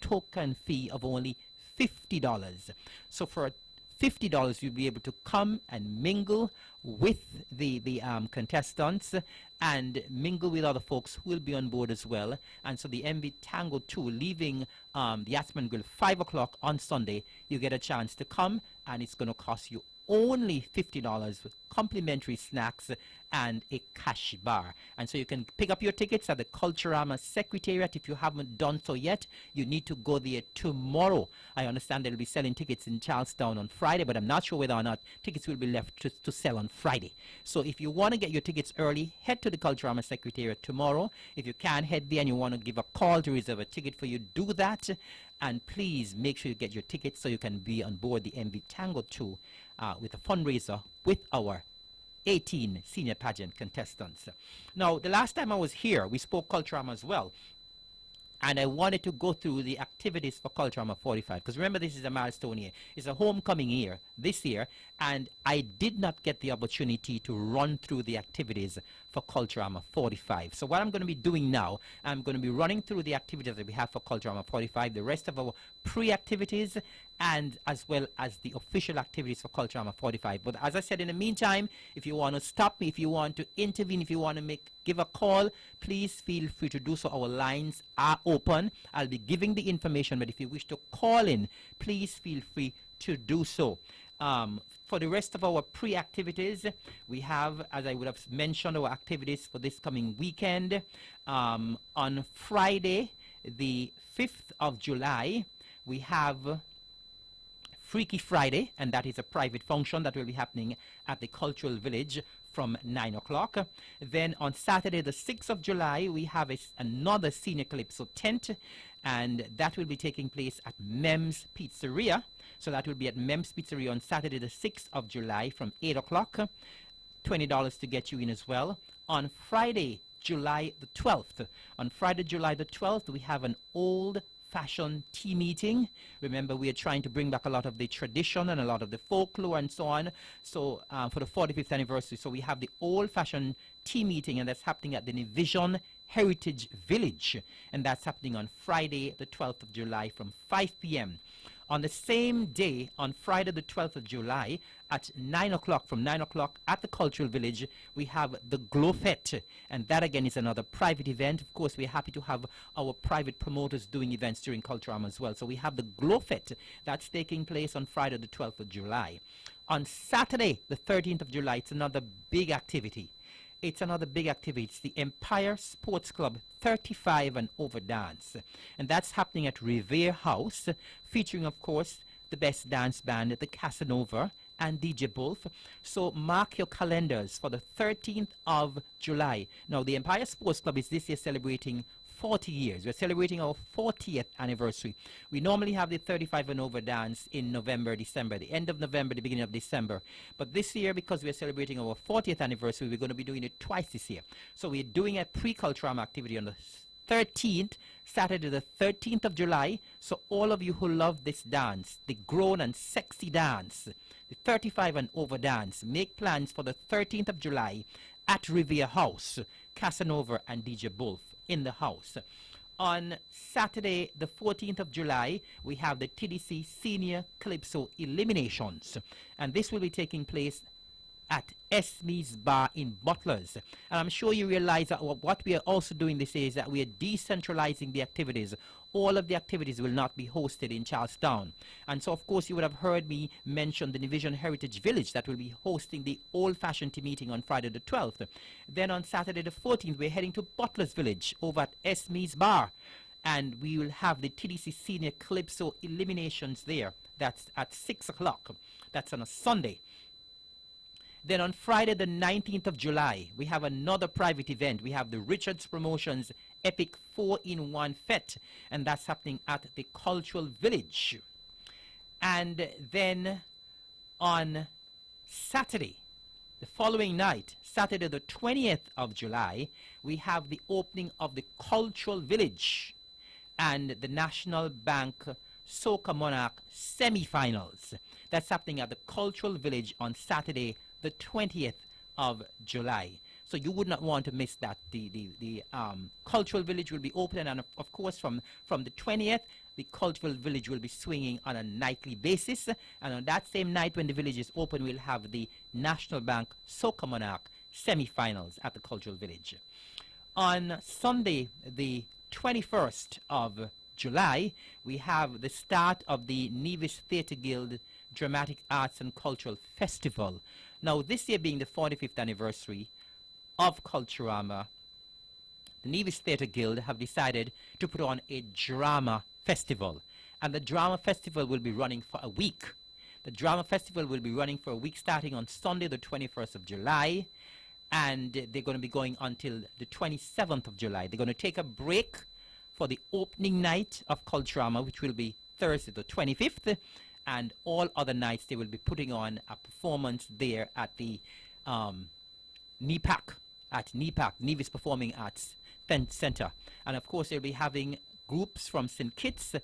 token fee of only $50. So for $50, you'll be able to come and mingle with the contestants and mingle with other folks who will be on board as well. And so the MV Tango 2 leaving the Yachtsman Grill 5 o'clock on Sunday, you get a chance to come, and it's going to cost you only $50 with complimentary snacks and a cash bar. And so you can pick up your tickets at the Culturama Secretariat. If you haven't done so yet, you need to go there tomorrow. I understand they'll be selling tickets in Charlestown on Friday, but I'm not sure whether or not tickets will be left to sell on Friday. So if you want to get your tickets early, head to the Culturama Secretariat tomorrow. If you can't head there and you want to give a call to reserve a ticket for you, do that. And please make sure you get your tickets so you can be on board the MV Tango 2 with a fundraiser with our 18 senior pageant contestants. Now, the last time I was here, we spoke Culturama as well. And I wanted to go through the activities for Culturama 45. Because remember, this is a milestone year. It's a homecoming year this year. And I did not get the opportunity to run through the activities for Culturama 45. So what I'm going to be doing now, I'm going to be running through the activities that we have for Culturama 45, the rest of our pre-activities, and as well as the official activities for Culturama 45. But as I said, in the meantime, if you want to stop me, if you want to intervene, if you want to give a call, please feel free to do so. Our lines are open. I'll be giving the information, but if you wish to call in, please feel free to do so. For the rest of our pre-activities, we have, as I would have mentioned, our activities for this coming weekend. On Friday, the 5th of July, we have Freaky Friday, and that is a private function that will be happening at the Cultural Village from 9 o'clock. Then on Saturday, the 6th of July, we have another Senior Calypso tent, and that will be taking place at Mem's Pizzeria. So that will be at Mem's Pizzeria on Saturday, the 6th of July from 8 o'clock. $20 to get you in as well. On Friday, July the 12th. On Friday, July the 12th, we have an old-fashioned tea meeting. Remember, we are trying to bring back a lot of the tradition and a lot of the folklore and so on. So for the 45th anniversary, so we have the old-fashioned tea meeting, and that's happening at the Nivision Heritage Village. And that's happening on Friday, the 12th of July from 5 p.m. On the same day, on Friday the 12th of July, at 9 o'clock, from 9 o'clock at the Cultural Village, we have the Glow Fete. And that, again, is another private event. Of course, we're happy to have our private promoters doing events during Culturama as well. So we have the Glow Fete. That's taking place on Friday the 12th of July. On Saturday, the 13th of July, it's another big activity. It's another big activity. It's the Empire Sports Club 35 and Over Dance. And that's happening at Revere House, featuring, of course, the best dance band, the Casanova, and DJ Wolf. So mark your calendars for the 13th of July. Now, the Empire Sports Club is this year celebrating 40 years. We're celebrating our 40th anniversary. We normally have the 35 and over dance in November, December, the end of November, the beginning of December. But this year, because we're celebrating our 40th anniversary, we're going to be doing it twice this year. So we're doing a pre-Culturama activity on the 13th, Saturday the 13th of July. So all of you who love this dance, the grown and sexy dance, the 35 and over dance, make plans for the 13th of July at Revere House, Casanova and DJ Wolf in the house. On Saturday, the 14th of July, we have the TDC Senior Calypso Eliminations. And this will be taking place at Esme's Bar in Butlers. And I'm sure you realize that what we are also doing this is that we are decentralizing the activities. All of the activities will not be hosted in Charlestown. And so, of course, you would have heard me mention the Nivision Heritage Village that will be hosting the old-fashioned tea meeting on Friday the 12th. Then on Saturday the 14th, we're heading to Butlers Village over at Esme's Bar. And we will have the TDC Senior Calypso Eliminations there. That's at 6 o'clock. That's on a Sunday. Then on Friday, the 19th of July, we have another private event. We have the Richards Promotions Epic 4-in-1 Fete, and that's happening at the Cultural Village. And then on Saturday, the following night, Saturday the 20th of July, we have the opening of the Cultural Village and the National Bank Soca Monarch semi-finals. That's happening at the Cultural Village on Saturday, the 20th of July. So you would not want to miss that. The Cultural Village will be open, and of course from the 20th, the Cultural Village will be swinging on a nightly basis. And on that same night when the village is open, we'll have the National Bank Soca Monarch semi-finals at the Cultural Village. On Sunday, the 21st of July, we have the start of the Nevis Theatre Guild Dramatic Arts and Cultural Festival. Now, this year being the 45th anniversary of Culturama, the Nevis Theatre Guild have decided to put on a drama festival. And the drama festival will be running for a week. The drama festival will be running for a week starting on Sunday, the 21st of July. And they're going to be going until the 27th of July. They're going to take a break for the opening night of Culturama, which will be Thursday, the 25th. And all other nights they will be putting on a performance there at the NEPAC, Nevis Performing Arts Center. And of course they'll be having groups from St. Kitts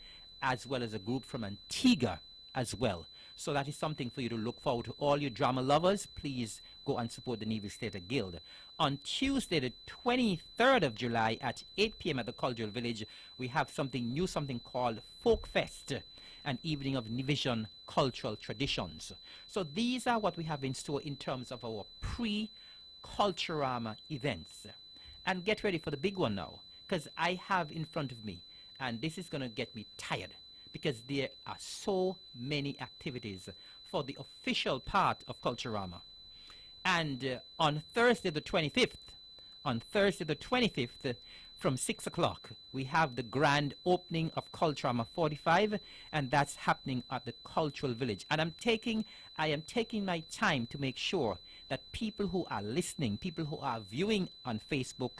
as well as a group from Antigua as well. So that is something for you to look forward to. All you drama lovers, please go and support the Nevis Theatre Guild. On Tuesday, the 23rd of July at 8 p.m. at the Cultural Village, we have something new, something called Folk Fest, an evening of Nivision cultural traditions. So these are what we have in store in terms of our pre-Culturama events. And get ready for the big one now, because I have in front of me, and this is going to get me tired, because there are so many activities for the official part of Culturama. And on Thursday the 25th, from 6 o'clock, we have the grand opening of Culturama 45, and that's happening at the Cultural Village. And I am taking my time to make sure that people who are listening, people who are viewing on Facebook,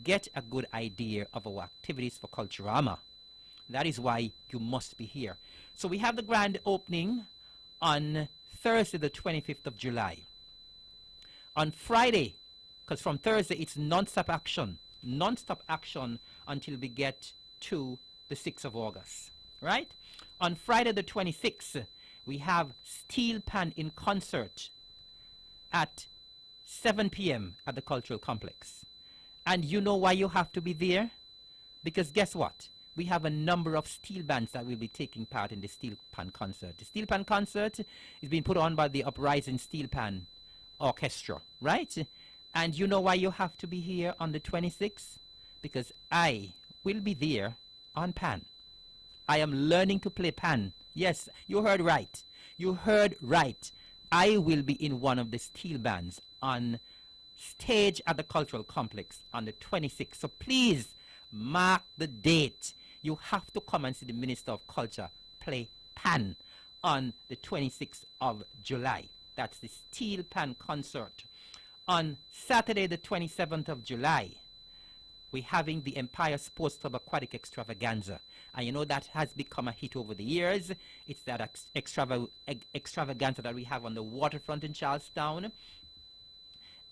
get a good idea of our activities for Culturama. That is why you must be here. So we have the grand opening on Thursday, the 25th of July. On Friday, because from Thursday it's non-stop action until we get to the 6th of August, right? On Friday the 26th, we have Steel Pan in concert at 7 p.m. at the Cultural Complex. And you know why you have to be there? Because guess what? We have a number of steel bands that will be taking part in the Steel Pan concert. The Steel Pan concert is being put on by the Uprising Steel Pan Orchestra, right? And you know why you have to be here on the 26th? Because I will be there on pan. I am learning to play pan. Yes, you heard right. You heard right. I will be in one of the steel bands on stage at the Cultural Complex on the 26th. So please mark the date. You have to come and see the Minister of Culture play pan on the 26th of July. That's the Steel Pan concert. On Saturday, the 27th of July, we're having the Empire Sports Club Aquatic Extravaganza. And you know that has become a hit over the years. It's that extravaganza that we have on the waterfront in Charlestown.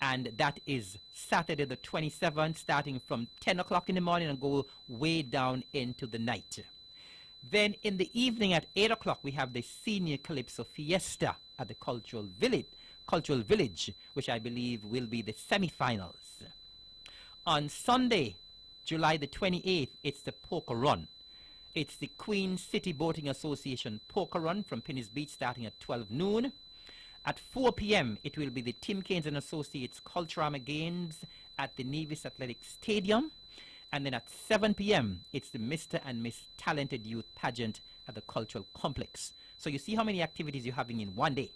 And that is Saturday the 27th, starting from 10 o'clock in the morning and go way down into the night. Then in the evening at 8 o'clock, we have the Senior Calypso Fiesta at the Cultural Village, which I believe will be the semi-finals. On Sunday, July the 28th, it's the Poker Run. It's the Queen City Boating Association Poker Run from Penny's Beach, starting at 12 noon. At 4 p.m., it will be the Tim Kaines and Associates Culturama Games at the Nevis Athletic Stadium. And then at 7 p.m., it's the Mr. and Miss Talented Youth Pageant at the Cultural Complex. So you see how many activities you're having in one day.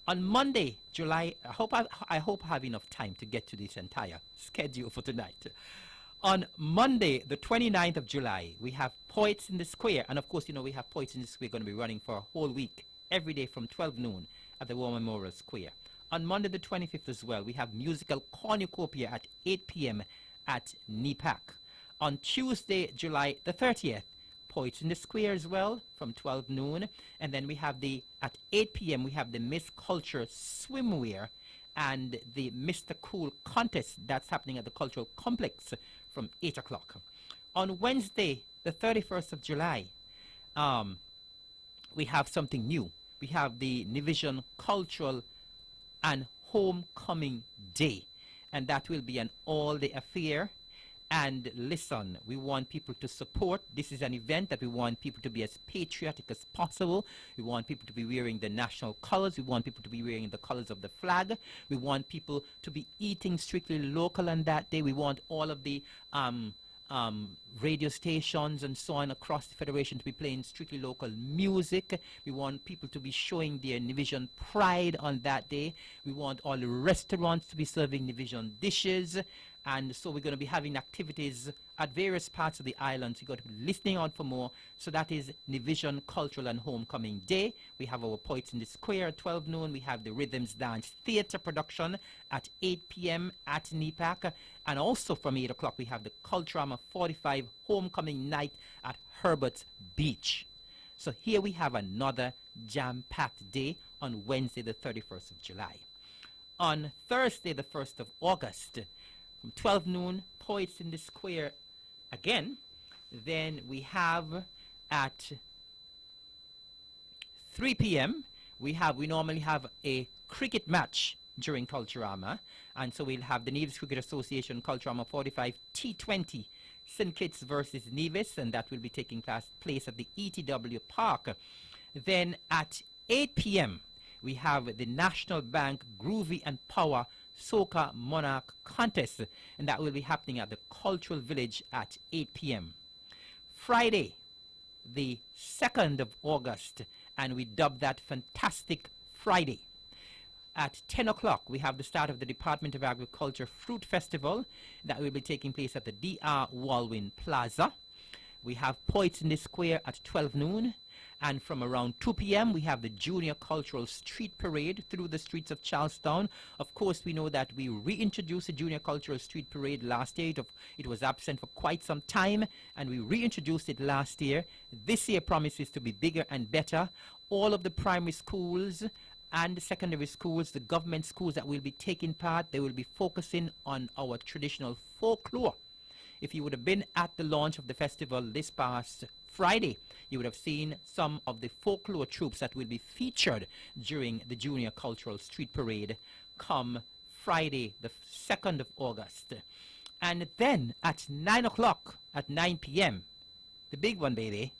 On Monday, July, I hope I have enough time to get to this entire schedule for tonight. On Monday, the 29th of July, we have Poets in the Square. And of course, you know, we have Poets in the Square going to be running for a whole week, every day from 12 noon at the War Memorial Square. On Monday, the 25th as well, we have musical cornucopia at 8 p.m. at NEPAC. On Tuesday, July the 30th, Poets in the Square as well from 12 noon. And then we have at 8 p.m. we have the Miss Culture Swimwear and the Mr. Cool contest that's happening at the Cultural Complex from 8 o'clock. On Wednesday, the 31st of July, we have something new. We have the Nivision Cultural and Homecoming Day, and that will be an all-day affair. And listen, we want people to support. This is an event that we want people to be as patriotic as possible. We want people to be wearing the national colors. We want people to be wearing the colors of the flag. We want people to be eating strictly local on that day. We want all of the radio stations and so on across the Federation to be playing strictly local music. We want people to be showing their Nivision pride on that day. We want all the restaurants to be serving Nivision dishes. And so we're going to be having activities at various parts of the island. So you've got to be listening out for more. So that is Nivision Cultural and Homecoming Day. We have our Poets in the Square at 12 noon. We have the Rhythms Dance Theatre production at 8 p.m. at NEPAC. And also from 8 o'clock, we have the Culturama 45 Homecoming Night at Herbert's Beach. So here we have another jam-packed day on Wednesday, the 31st of July. On Thursday, the 1st of August, from 12 noon, Poets in the Square again. Then we have at 3 p.m., we normally have a cricket match during Culturama. And so we'll have the Nevis Cricket Association Culturama 45 T20 St. Kitts versus Nevis, and that will be taking place at the ETW Park. Then at 8 p.m., we have the National Bank Groovy and Power Soca Monarch Contest, and that will be happening at the Cultural Village at 8 p.m. Friday, the 2nd of August, and we dub that Fantastic Friday. at 10 o'clock, we have the start of the Department of Agriculture Fruit Festival that will be taking place at the D.R. Walwyn Plaza. We have Poets in the Square at 12 noon. And from around 2 p.m., we have the Junior Cultural Street Parade through the streets of Charlestown. Of course, we know that we reintroduced the Junior Cultural Street Parade last year. It was absent for quite some time, and we reintroduced it last year. This year promises to be bigger and better. All of the primary schools and the secondary schools, the government schools that will be taking part, they will be focusing on our traditional folklore. If you would have been at the launch of the festival this past Friday, you would have seen some of the folklore troops that will be featured during the Junior Cultural Street Parade come Friday, the 2nd of August. And then at 9 o'clock, at 9 p.m., the big one, baby,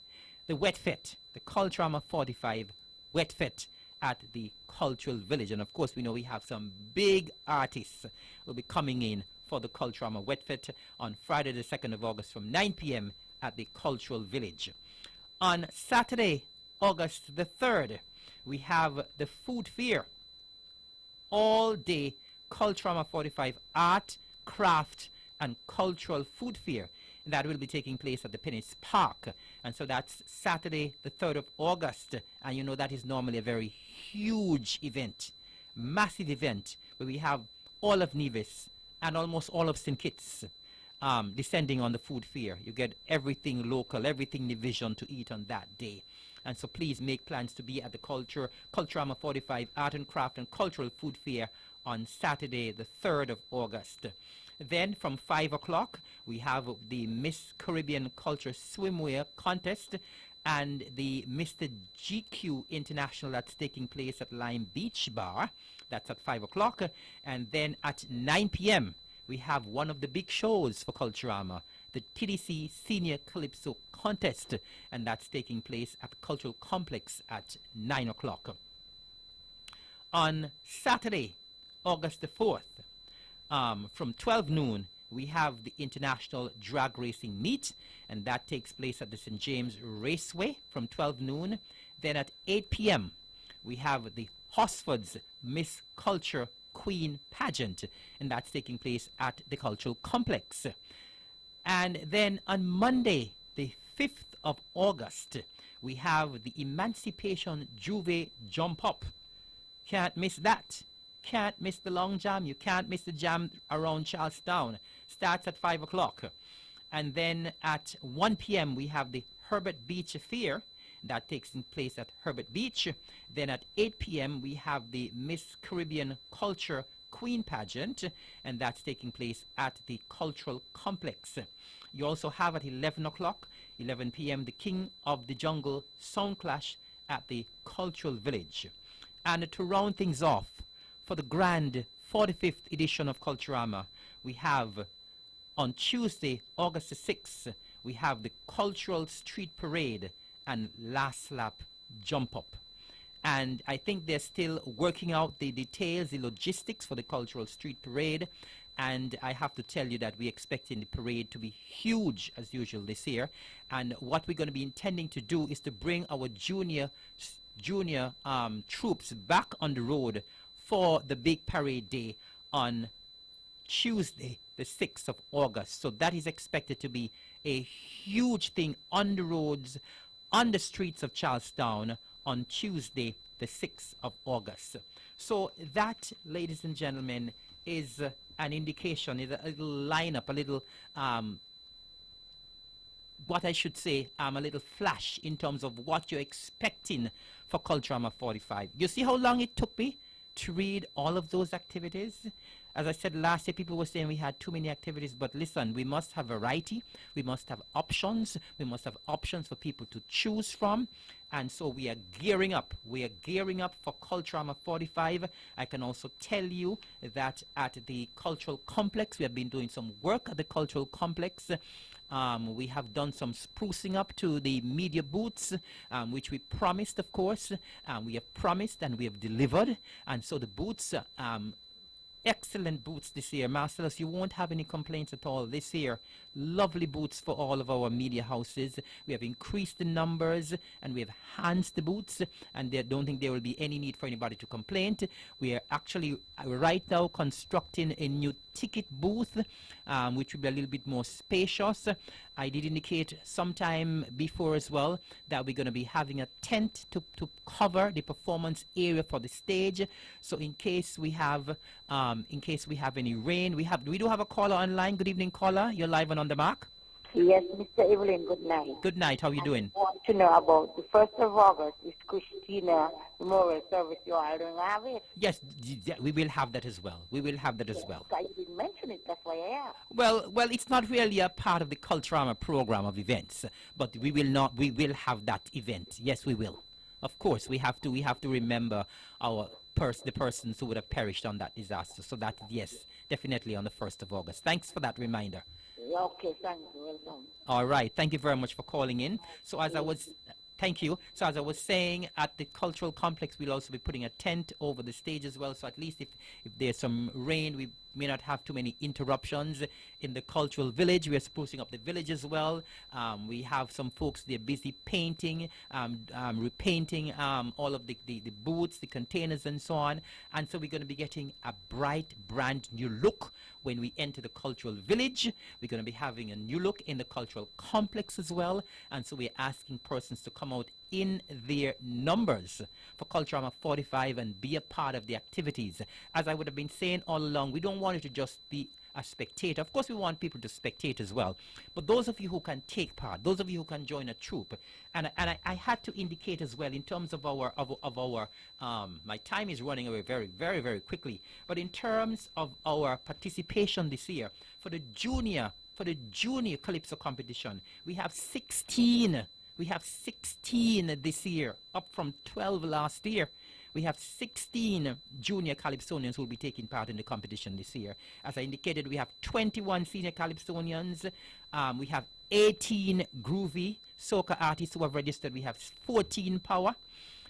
the Wet Fit, the Culturama 45 Wet Fit at the Cultural Village. And of course, we know we have some big artists will be coming in for the Culturama Wet Fit on Friday, the 2nd of August from 9 p.m. at the Cultural Village. On Saturday, August the 3rd, we have the Food Fair. All day Culturama 45 Art, Craft, and Cultural Food Fair. That will be taking place at the Pennis Park. And so that's Saturday, the 3rd of August. And you know that is normally a very huge event, massive event, where we have all of Nevis and almost all of St. Kitts descending on the food fair. You get everything local, everything Division to eat on that day. And so please make plans to be at the Culturama 45 Art and Craft and Cultural Food Fair on Saturday, the 3rd of August. Then from 5 o'clock, we have the Miss Caribbean Culture Swimwear Contest and the Mr. GQ International that's taking place at Lime Beach Bar. That's at 5 o'clock. And then at 9 p.m., we have one of the big shows for Culturama, the TDC Senior Calypso Contest, and that's taking place at the Cultural Complex at 9 o'clock. On Saturday, August the 4th, from 12 noon, we have the International Drag Racing Meet, and that takes place at the St. James Raceway from 12 noon. Then at 8 p.m., we have the Hosford's Miss Culture Queen Pageant, and that's taking place at the Cultural Complex. And then on Monday, the 5th of August, we have the Emancipation Juve Jump Up. Can't miss that. Can't miss the long jam. You can't miss the jam around Charlestown. Starts at 5 o'clock. And then at 1 p.m. we have the Herbert Beach Fair. That takes place at Herbert Beach. Then at 8 p.m. we have the Miss Caribbean Culture Queen Pageant, and that's taking place at the Cultural Complex. You also have at 11 o'clock, 11 p.m., the King of the Jungle Sound Clash at the Cultural Village. And to round things off, for the grand 45th edition of Culturama, we have on Tuesday, August the 6th, we have the Cultural Street Parade and Last Lap Jump Up. And I think they're still working out the details, the logistics for the Cultural Street Parade. And I have to tell you that we're expecting the parade to be huge as usual this year. And what we're going to be intending to do is to bring our junior troops back on the road for the big parade day on Tuesday, the 6th of August. So that is expected to be a huge thing on the roads, on the streets of Charlestown on Tuesday, the 6th of August. So that, ladies and gentlemen, is an indication, is a little lineup, a little, what I should say, a little flash in terms of what you're expecting for Culturama 45. You see how long it took me to read all of those activities? As I said last year, people were saying we had too many activities, but listen, we must have variety, we must have options, we must have options for people to choose from, and so we are gearing up. We are gearing up for Culturama 45. I can also tell you that at the Cultural Complex, we have been doing some work at the Cultural Complex. We have done some sprucing up to the media booths, which we promised, of course. We have promised and we have delivered, and so the booths excellent booths this year. Marcellus, you won't have any complaints at all this year. Lovely booths for all of our media houses. We have increased the numbers and we have enhanced the booths, and I don't think there will be any need for anybody to complain. We are actually right now constructing a new ticket booth, which will be a little bit more spacious. I did indicate sometime before as well that we're going to be having a tent to cover the performance area for the stage. So in case we have any rain, we do have a caller online. Good evening, caller. You're live and on the mark. Yes, Mr. Evelyn, good night. Good night. How are you doing? I want to know about the 1st of August, is Christina Memorial Service. You all don't have it? Yes, we will have that as well. We will have that as well. Because you didn't mention it, that's why I asked. Well, it's not really a part of the Culturama program of events, but we will have that event. Yes, we will. Of course, we have to remember the persons who would have perished on that disaster. So that, yes, definitely on the 1st of August. Thanks for that reminder. Okay, thank you. Welcome. All right. Thank you very much for calling in. Thank you. So as I was saying, at the cultural complex, we'll also be putting a tent over the stage as well. So at least if there's some rain, we may not have too many interruptions in the cultural village. We are sprucing up the village as well. We have some folks, they're busy painting, repainting all of the booths, the containers and so on. And so we're going to be getting a bright, brand new look when we enter the cultural village. We're going to be having a new look in the cultural complex as well. And so we're asking persons to come out in their numbers for Culturama 45 and be a part of the activities. As I would have been saying all along, we don't want it to just be a spectator. Of course, we want people to spectate as well. But those of you who can take part, those of you who can join a troupe, and I had to indicate as well in terms of our my time is running away very, very, very quickly. But in terms of our participation this year for the junior Calypso competition, we have 16. We have 16 this year, up from 12 last year. We have 16 junior Calypsonians who will be taking part in the competition this year. As I indicated, we have 21 senior Calypsonians. We have 18 groovy soca artists who have registered. We have 14 power.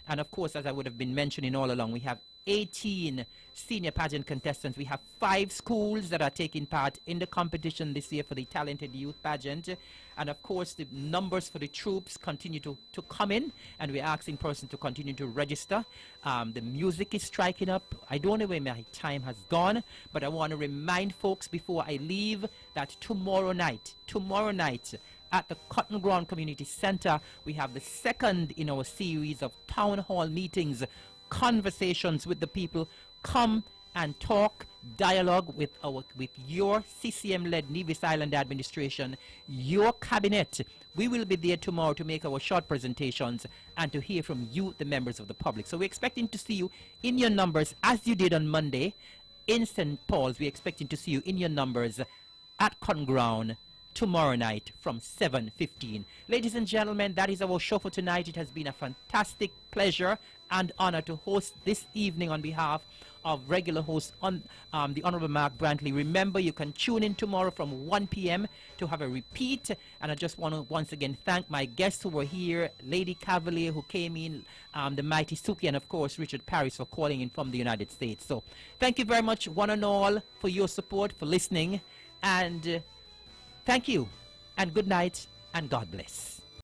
And of course, as I would have been mentioning all along, we have 18 senior pageant contestants. We have 5 schools that are taking part in the competition this year for the Talented Youth Pageant. And of course, the numbers for the troops continue to come in, and we're asking persons to continue to register. The music is striking up. I don't know where my time has gone, but I want to remind folks before I leave that tomorrow night, at the Cotton Ground Community Center, we have the second in our series of town hall meetings, conversations with the people. Come and talk, dialogue with your CCM-led Nevis Island administration, your cabinet. We will be there tomorrow to make our short presentations and to hear from you, the members of the public. So we're expecting to see you in your numbers as you did on Monday in St. Paul's. We're expecting to see you in your numbers at Cotton Ground tomorrow night from 7:15. Ladies and gentlemen, that is our show for tonight. It has been a fantastic pleasure and honor to host this evening on behalf of regular host on the Honorable Mark Brantley. Remember, you can tune in tomorrow from 1 p.m. to have a repeat. And I just want to once again thank my guests who were here, Lady Cavalier who came in, the mighty Suki, and of course Richard Paris for calling in from the United States. So thank you very much one and all for your support, for listening, and thank you, and good night, and God bless.